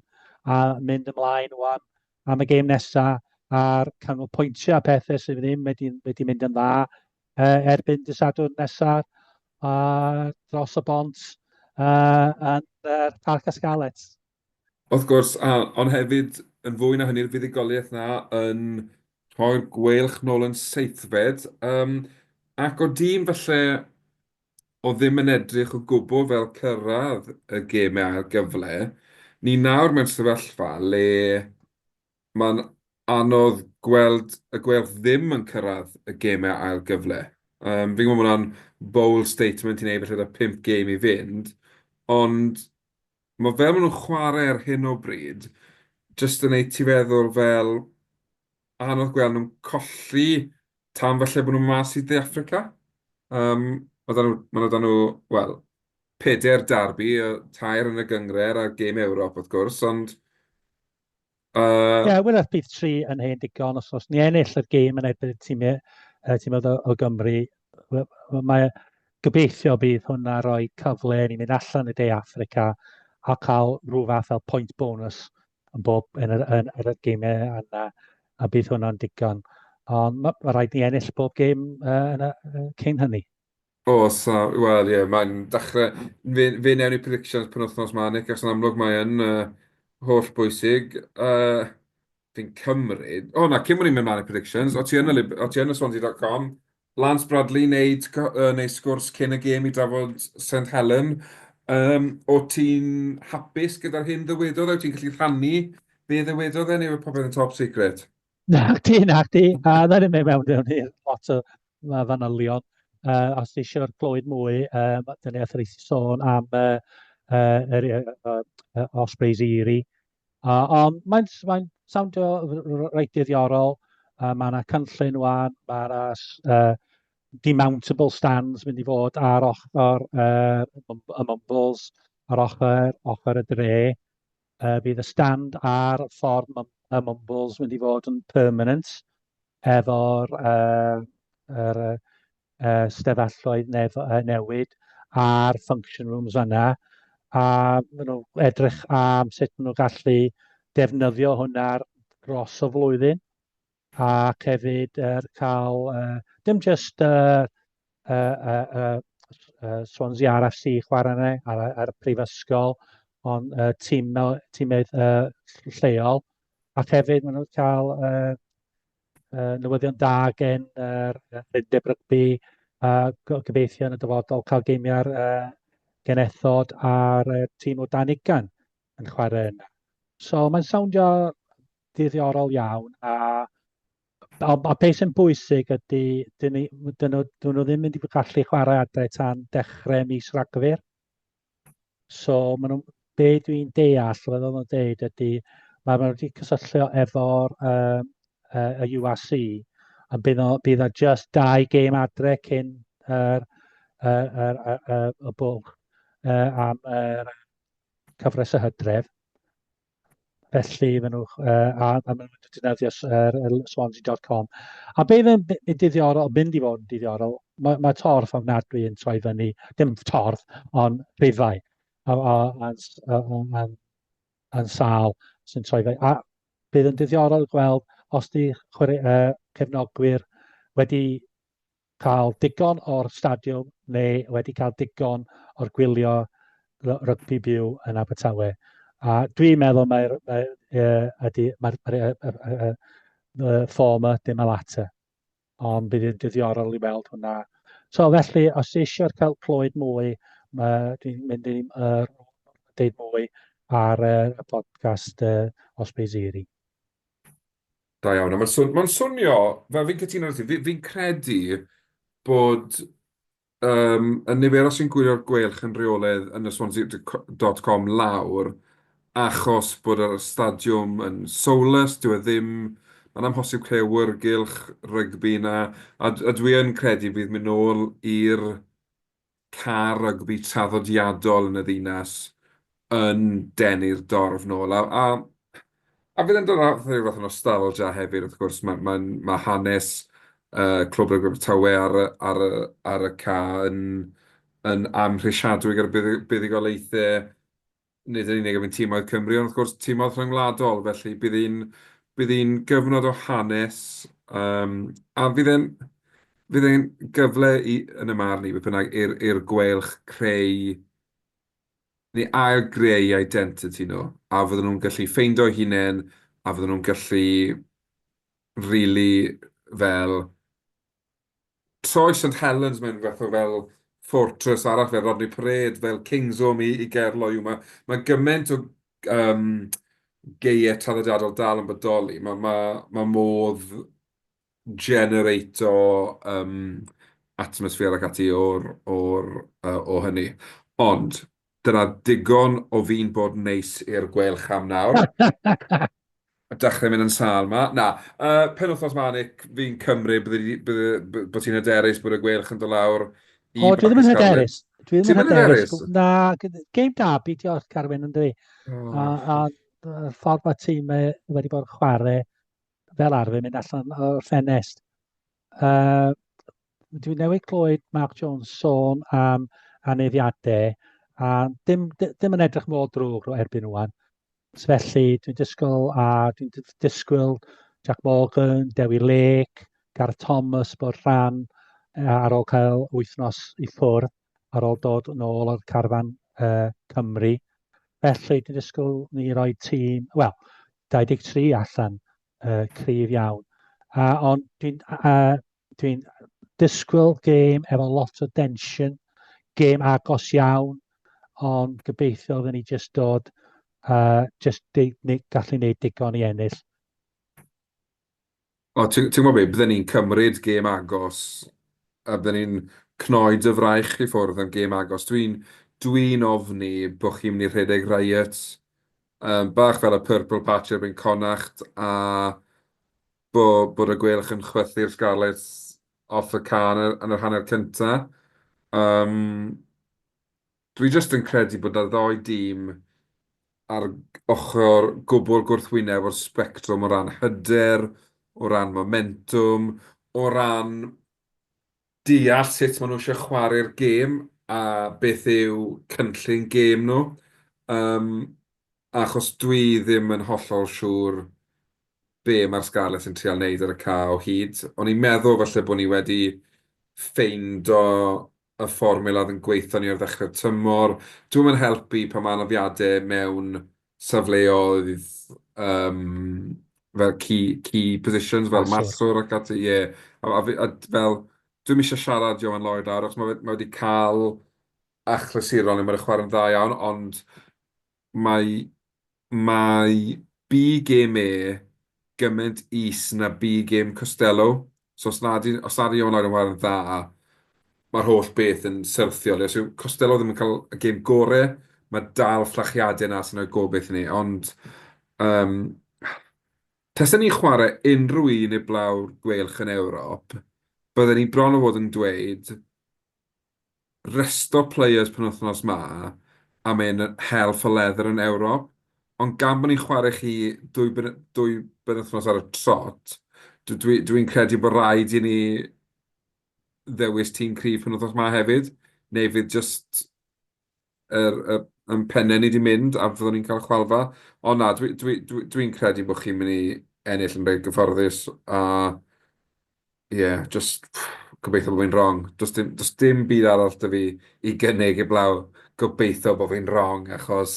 a mynd ymlaen wan am y gêm nesaf a'r canolpwyntio a pethau sydd ddim wedi mynd yn dda erbyn dysadwr nesaf dros y bont yn Parc y Scarlets. Wrth gwrs, ond hefyd yn fwy na hynny'r fuddugoliaeth na yn rhoi'r Gweilch nôl yn seithfed. Ac o dîm felly o ddim yn edrych o gwbl fel cyrraedd y gemau a'r gyfle, ni nawr mewn sefyllfa le mae'n anodd gweld y Gweilch ddim yn cyrraedd y gemau ail gyfle. Fi'n gwybod bod hwnna'n bold statement i wneud felly 5 gêm i fynd, ond mae fel maen nhw'n chwarae ar hyn o bryd, jyst yn neud ti feddwl fel anodd gweld nhw'n colli tan falle bod nhw'n mas i De Affrica. Mae'n oedden nhw, wel, 4 darbi, 2 yn y gyngred a gêm Ewrop wrth gwrs, ond... Ie, wnaeth bydd 3 yn hen digon, os ni ennill y gêm yn erbyn tîmau o Gymru, mae gobeithio bydd hwnna rhoi cyfle i ni mynd allan y De Affrica a cael rhyw fath fel point bonus yn y gêmau yna, a bydd hwnna'n digon. Ond mae rhaid ni ennill bob gêm cyn hynny. Wel, ie, mae'n dechrau... Fe newn ni predictions penwythnos ma, Nick, achos yn amlwg mae'n holl bwysig. Fi'n cymryd... Na, cyn bod ni'n mynd mlaen i predictions, o ti yn y Swansea.com, Lance Bradley wneud sgwrs cyn y gêm i drafod St Helen. O ti'n hapus gyda'r hyn ddywedodd? O ti'n gallu rhannu be ddywedodd e, neu popeth yn top secret? Nag di. A dda ni'n mynd mewn i'r lot o fanylion. Os ti eisiau clywed mwy, dyna eithaf eisiau sôn am Ospreys Erie. Ond mae'n soundio reit ddiddorol. Mae yna cynllun wan, mae yna demountable stands mynd i fod ar ochr y Mumbles, ar ochr y dre. Bydd y stand ar ffordd y Mumbles mynd i fod yn permanent efo'r steddalloedd newid a'r function rooms yna. A maen nhw edrych am sut maen nhw gallu defnyddio hwnna dros y flwyddyn. Ac hefyd cael, dim just Swansea RFC chwarae yna ar y prifysgol, ond tîmau lleol. Ac hefyd maen nhw'n cael newyddion da gen Undeb Rygbi, gobeithio yn y dyfodol cael geimiau'r genethod a'r tîm o Danigan yn chwarae yna. So mae'n soundio ddiddorol iawn, a A beth sy'n bwysig ydy, dyn nhw ddim mynd i gallu chwarae adre tan dechrau mis Rhagfyr. So, be dwi'n deall, fel nhw'n dweud, ydy, mae nhw wedi cysylltu efo'r y URC, a bydd o just 2 gêm adre cyn y bwlch am cyfres y Hydref. Felly, a maen nhw'n defnyddio Swansea.com. A be fy'n mynd i fod yn diddorol, mae torf ofnadwy yn troi fyny, dim torf, ond rhifau, yn sal sy'n troi fyny. A bydd yn diddiorol gweld os di cefnogwyr wedi cael digon o'r stadiwm neu wedi cael digon o'r gwylio rygbi byw yn Abertawe. A dwi'n meddwl mae'r former dim y latter, ond bydd yn diddiorol i weld hwnna. So felly, os eisiau cael clywed mwy, dwi'n mynd i dweud mwy ar y podcast Osbeisiri. Da iawn. Mae'n swnio, fel fi'n cytuno â ti, fi'n credu bod y nifer sy'n gwylio'r Gweilch yn reolaidd yn y Swansea.com lawr, achos bod y stadiwm yn soulless, dyw e ddim, mae'n amhosib creu wyrgylch rygbi na, a dwi yn credu bydd mynd nôl i'r car rygbi traddodiadol yn y ddinas yn denu'r dorf nôl. A fydd yn dod rhyw fath o nostalgia hefyd, wrth gwrs, mae hanes clwb rygbi Abertawe ar y ca yn amhrisiadwy gyda buddigolaethau, nid yn unig am tîmoedd Cymru, ond wrth gwrs tîmoedd rhyngwladol, felly bydd hi'n gyfnod o hanes, a fydd e'n gyfle yn y marn i, beth bynnag, i'r Gweilch creu, neu ail-greu identity nhw, a fydden nhw'n gallu ffeindio hunain, a fydden nhw'n gallu really fel troi St Helens mewn fath o fel fortress arall, fel Rodney Parade, fel Kingsholm i gerlo yw. Mae gymaint o geiau traddodiadol dal yn bodoli. Mae modd generato atmosffer ac ati o hynny. Ond, dyna digon o fi'n bod neis i'r Gweilch am nawr. Dechrau mynd yn sal yma. Na, penwythnos Manic, fi'n cymryd bod ti'n hyderus bod y Gweilch yn dod lawr i dwi ddim yn hyderus. Ti'n mynd hyderus? Na, game derby, diolch Carwyn yn dweud. A ffordd mae tîm wedi bod yn chwarae fel arfer mynd allan o'r ffenest. Dwi'n newid clywed Mark Jones sôn am aneddiadau, a dim yn edrych mor drwg erbyn nhw. Felly dwi'n disgwyl Jack Morgan, Dewi Lake, Gareth Thomas bod rhan ar ôl cael wythnos i ffwrdd, ar ôl dod yn ôl o'r carfan Cymru. Felly dwi'n disgwyl ni roi tîm, wel, 23 allan cryf iawn. Ond dwi'n disgwyl gêm efo lot o tension, gêm agos iawn, ond gobeithio fydden ni just dod gallu gwneud digon i ennill. Ti'n gwybod beth, bydden ni'n cymryd gêm agos, a bydden ni'n cnoi dy fraich i ffwrdd am gêm agos. Dwi'n ofni bod chi'n mynd i rhedeg riot, bach fel y Purple Patch erbyn Connacht, a bod y Gweilch yn chwythu'r Scarlets off y can yn yr hanner cyntaf. Dwi jyst yn credu bod y ddoi dîm ar ochr gwbl gwrthwyneb o'r spectrwm o ran hyder, o ran momentum, o ran deall sut maen nhw eisiau chwarae'r gêm a beth yw cynllun gêm nhw. Achos dwi ddim yn hollol siŵr be mae'r Scarlets yn trial wneud ar y ca o hyd. O'n i'n meddwl falle bod ni wedi ffeindo y fformula yn gweithio ni ar ddechrau'r tymor. Dwi'n yn helpu pan mae anafiadau mewn safleoedd fel key positions, fel maswr ac ati. Yeah. A fel, dwi'n eisiau siarad Johan Lloyd nawr, achos mae wedi cael achlysuro, mae'n chwarae'n dda iawn, ond mae BGME gymaint is na bu gêm Costello. So os nad i o'n oed yn warin dda, mae'r holl beth yn syrthiol. Os yw Costello ddim yn cael y gêm gorau, mae dal fflachiadau yna sy'n o'i gobeith i ni. Ond taswn ni'n chwarae unrhyw un i blawr Gweilch yn Ewrop, byddwn ni bron o fod yn dweud resto players penwythnos ma a mynd hell for leather yn Ewrop. Ond gan bod ni'n chwarae chi dwy penwythnos ar y trot, dwi'n credu bod rhaid i ni ddewis tîm cryf penwythnos ma hefyd. Neu fydd just yn pennau ni wedi mynd a fyddwn ni'n cael chwalfa. Ond na, dwi'n credu bod chi'n mynd i ennill yn rhaid gyfforddus. A just gobeithio bod fi'n wrong. Does dim byd arall dy fi i gynnig i blaw. Gobeithio bod fi'n wrong, achos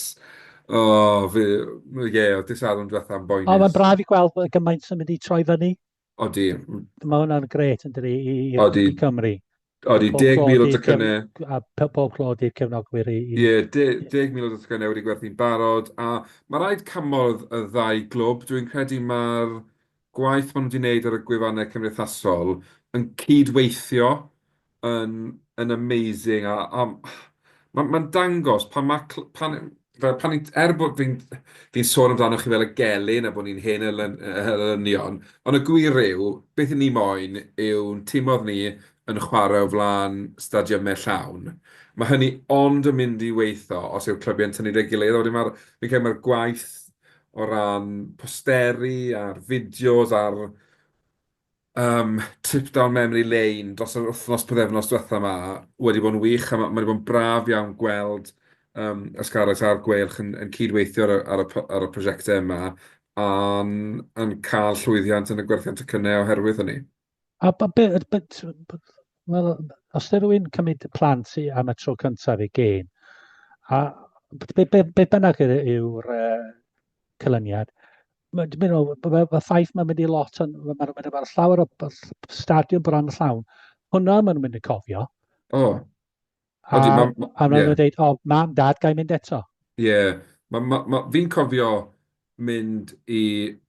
o, oedd disadwn diwethaf yn O, mae'n boenus. braf i gweld bod y gymaint sy'n mynd i troi fyny. Odi, Mae hwnna'n gret yn dydi odi, i Cymru. odi, 10,000 o tocynnau. A pob clod i'r cefnogwyr Ie, 10,000 o tocynnau wedi gwerthu'n barod. A mae rhaid cymordd y ddau glwb. Dwi'n credu mae'r gwaith maen nhw wedi wneud ar y gwefannau cymdeithasol yn cydweithio yn amazing. Mae'n dangos pan mae... bod fi'n sôn amdano chi fel y gelyn a bod ni'n hen elynion, ond y gwir yw, beth i ni moyn yw tîmodd ni yn chwarae o flaen stadiymau llawn. Mae hynny ond yn mynd i weithio os yw'r clybiau'n tynnu dy gilydd. Wedyn fi'n cael mae'r gwaith o ran posteri a'r fideos a'r trip down memory lane dros yr wythnos byddefnos diwethaf yma wedi bod yn wych a mae wedi bod yn braf iawn gweld y Scarlets a'r Gweilch yn cydweithio ar y prosiectau yma a'n cael llwyddiant yn y gwerthiant y cynnau oherwydd hynny. A wel, os ydy rhywun cymryd y plant am y tro cyntaf i gêm, a beth bynnag yw'r cylyniad, y ffaith mae'n mynd i lot, mae'n mynd i llawer o stadiwm bron llawn, hwnna mae'n mynd i cofio. O, a mae'n mynd i dweud, o, mam, dad, gai mynd eto. Ie, fi'n cofio mynd i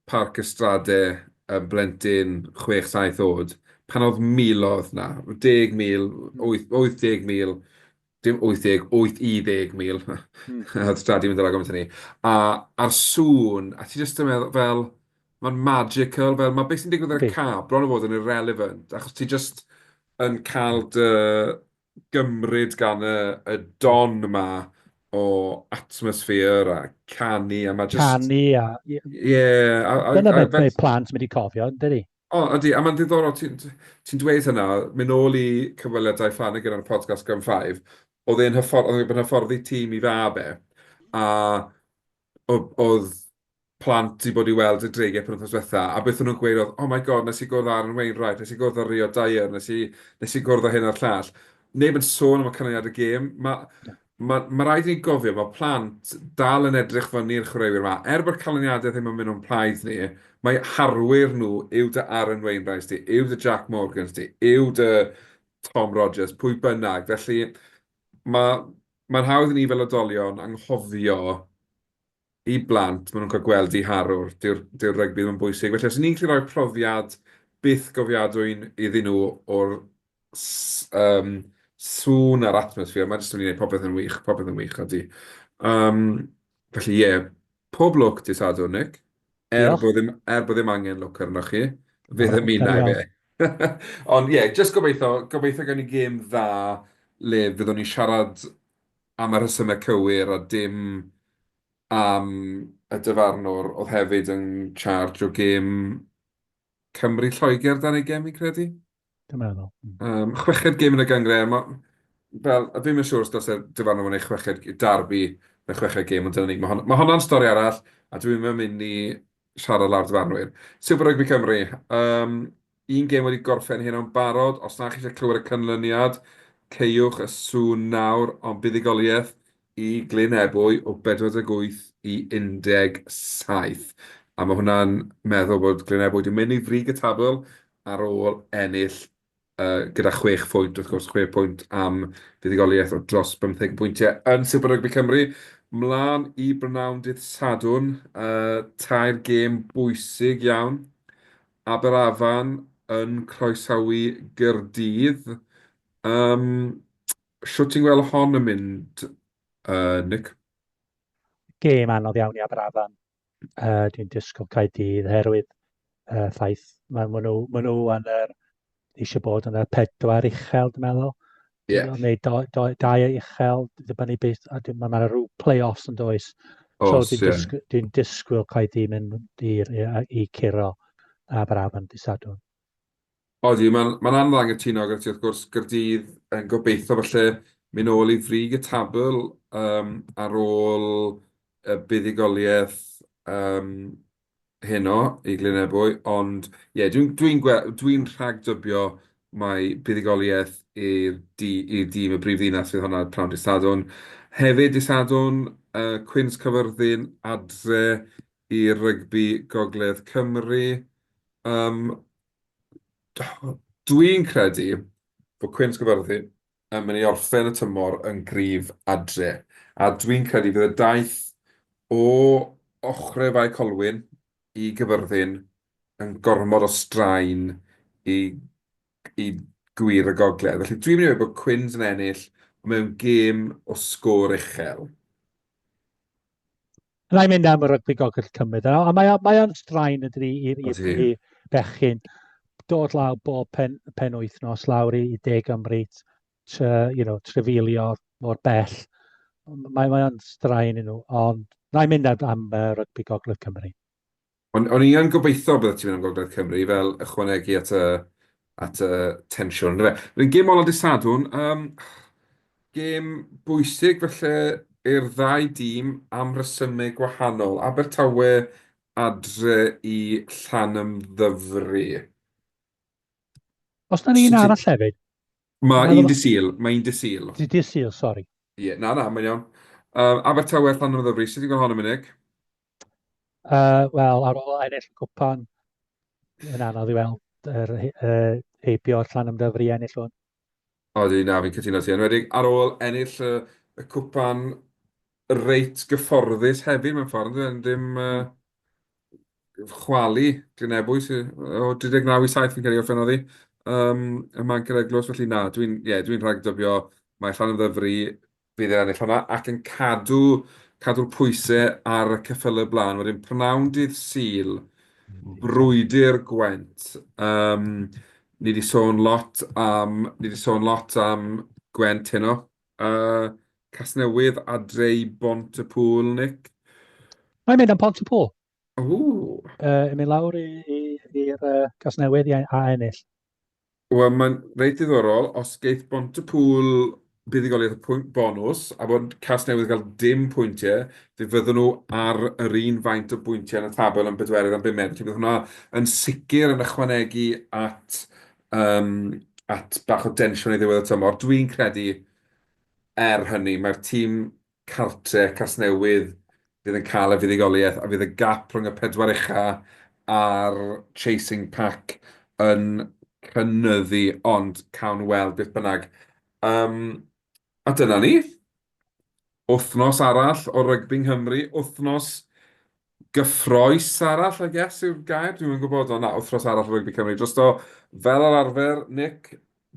Parc Ystradau yn blentyn 6-7 oed, pan oedd miloedd na, 10,000, 80,000, dim 80, 8 i 10,000, oedd stradi mynd ar agor ni. A ar sŵn, a ti jyst yn meddwl fel, mae'n magical, fel mae beth sy'n digwydd ar y ca, bron o fod yn irrelevant, achos ti jyst yn cael dy gymryd gan y don yma o atmosffer a canu, a mae jyst... Canu a... Ie. Dyna beth plant mynd i cofio, dydy? O, ydy, a mae'n ddiddorol, ti'n dweud hynna, mynd ôl i cyfweliadau Flanagan ar y podcast Gym 5, oedd e'n hyfforddi tîm i fabe, a oedd plant i bod i weld y dreigiau penwythnos diwetha, a beth nhw'n gweud oedd, oh my god, nes i gwrdd ar yn Wainwright, nes i gwrdd ar Rio Dyer, nes i gwrdd ar hyn o'r llall. Neb yn sôn am y canlyniad y gêm. Mae rhaid i ni gofio, mae plant dal yn edrych fyny i'r chwaraewyr yma. Er bod canlyniadau ddim yn mynd o'n plaid ni, mae harwyr nhw yw dy Aaron Wainwright di, yw dy Jack Morgans di, yw dy Tom Rogers, pwy bynnag. Felly mae'n hawdd i ni fel oedolion anghofio i blant, maen nhw'n cael gweld i harwr, dyw'r rygbi ddim yn bwysig. Felly, os ni'n gallu rhoi profiad byth gofiadwy'n iddyn nhw o'r sŵn a'r atmosffer, mae'n jyst yn gwneud popeth yn wych, ydy. Felly, pob lwc di Sadwrn, Nick. Bod ddim angen lwc arnoch chi. Fydd ymunau fe. Ond just gobeithio gan i gêm dda le fyddwn ni siarad am y rhesymau cywir a dim am y dyfarnwr oedd hefyd yn charge o gêm Cymru-Lloegr dan ei gêm, i'n credu. Dwi'n meddwl. Chweched gêm yn y gyngred. Fi'n siŵr os does y dyfarnwr yn ei chweched darbi y chweched gêm, ond dyna ni. Mae hwnna'n stori arall, a dwi'n mynd i siarad lawr dyfarnwyr. Super Rugby Cymru. Un gêm wedi gorffen hyn o'n barod. Os na chi eisiau clywed y canlyniad, ceiwch y sŵn nawr, ond buddigoliaeth i Glyn Ebwy o 48 i 17. A mae hwnna'n meddwl bod Glyn Ebwy wedi mynd i frig y tabl ar ôl ennill gyda 6 pwynt, wrth gwrs 6 pwynt am buddigoliaeth o dros 15 pwyntiau yn Super Rugby Cymru. Mlaen i brynawn dydd Sadwrn, tair gêm bwysig iawn. Aberafan yn croesawu Gaerdydd. Shwt ti'n gweld hon yn mynd, Nick? Gêm anodd iawn i Aberafan. Dwi'n disgwyl Caerdydd oherwydd ffaith. Maen nhw eisiau bod yn y pedwar uchel, dwi'n meddwl. Ie. Neu dau uchel, dibynnu beth, a mae rhyw play-offs yn does. So Os, ie. dwi'n disgwyl Caerdydd mynd i curo Aberafan dydd Sadwrn. Odi, mae'n anodd angytuno gyda ti, wrth gwrs, Gaerdydd yn gobeithio falle mynd nôl i frig y tabl ar ôl y buddigoliaeth heno i Glynebwy, ond ie, dwi'n rhagdybio mai buddigoliaeth i'r dîm y brif ddinas fydd hwnna prawn dydd Sadwrn. Hefyd dydd Sadwrn, Cwins Cyfyrddin adre i'r rygbi Gogledd Cymru. Dwi'n credu bod Cwins Cyfyrddin yn mynd i orffen y tymor yn grif adre. A dwi'n credu fydd y daith o ochrau fai Colwyn i Gyfyrddin yn gormod o straen i gwir y gogledd. Felly dwi'n mynd i weid bod Cwins yn ennill mewn gêm o sgôr uchel. Yna i mynd am y rygbi Gogledd Cymru. A mae o'n straen i bechyn. Dod lawr bob pen wythnos lawr i De Gymru, trefilio mor bell. Mae o'n straen i nhw, ond na i mynd am rygbi Gogledd Cymru. O'n i yn gobeithio byddai ti'n mynd am Gogledd Cymru fel ychwanegu at y tensiwn. Rwy'n gêm olaf dydd Sadwrn, gêm bwysig felly i'r ddau dîm am resymau gwahanol. Abertawe adre i Llanymddyfri. Os na ni'n arall hefyd? Mae un dysil. Dysil, sori. Ie, mae'n iawn. Abertawe Llanymddyfri, sut ti'n gweld hon yn munud? Wel, ar ôl ennill y cwpan, yn anodd i weld heibio Llanymddyfri ennill hwn. Odi, na, fi'n cytuno ti. Enwedig ar ôl ennill y cwpan reit gyfforddus hefyd mewn ffordd, dim chwalu Glynebwy o 39-7 fi'n cael ei orffen oddi. Y manc yr eglwys, felly na, dwi'n rhagdybio mae Llanymddyfri fydd yn ennill hwnna ac yn cadw'r pwysau ar y ceffylau blaen. Wedyn prynawn dydd Sul, brwydr Gwent. Ni wedi sôn lot am Gwent heno. Casnewydd adre i Bont y Pŵl, Nick. Mae'n mynd am Pont y Pŵl. Yn mynd lawr i'r Casnewydd a ennill. Wel, mae'n reit ddiddorol, os geith Bont y Pŵl buddigoliaeth y pwynt bonus, a bod Casnewydd gael dim pwyntiau, fe fydden nhw ar yr un faint o bwyntiau yn y tabl yn 4 am 5. Felly bydd hwnna yn sicr yn ychwanegu at bach o densiwn i ddiwedd y tymor. Dwi'n credu hynny, mae'r tîm cartre Casnewydd fydd yn cael y fuddigoliaeth a fydd y gap rhwng y 4 ucha a'r chasing pack yn cynyddu, ond cawn weld beth bynnag. A dyna ni. Wythnos arall o rygbi yng Nghymru. Wythnos gyffroes arall, I guess, yw'r gair. Dwi'n gwybod o'na wythnos arall o rygbi Cymru. Just o, fel yr arfer, Nick,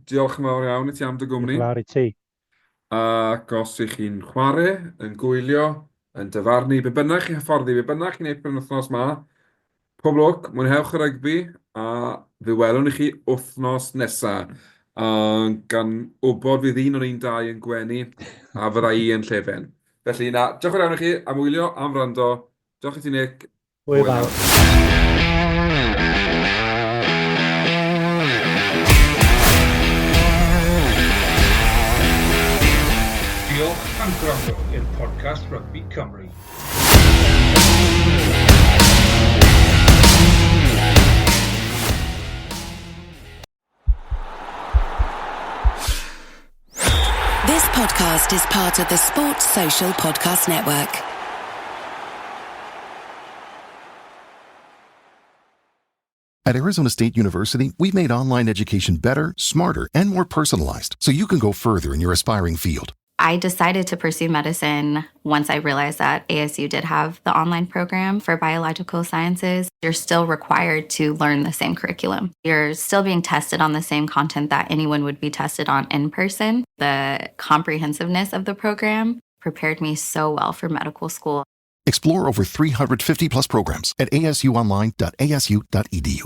diolch yn fawr iawn i ti am dy gwmni. Diolch i ti. Ac os ych chi'n chwarae, yn gwylio, yn dyfarnu, be bynnag chi'n hyfforddi, be bynnag chi'n neud pen wythnos ma, pob lwc, mwynhewch y rygbi, a fe welwn i chi wythnos nesaf. Gan wybod fydd un o'n un dau yn gwenu, a fydda i yn llefen. Felly na, diolch yn iawn i chi am wylio, am wrando. Diolch i ti, Nick. Hwyl fawr. Diolch am gwrando i'r podcast Rugby Cymru. This podcast is part of the Sports Social Podcast Network. At Arizona State University, we've made online education better, smarter, and more personalized so you can go further in your aspiring field. I decided to pursue medicine once I realized that ASU did have the online program for biological sciences. You're still required to learn the same curriculum. You're still being tested on the same content that anyone would be tested on in person. The comprehensiveness of the program prepared me so well for medical school. Explore over 350 plus programs at asuonline.asu.edu.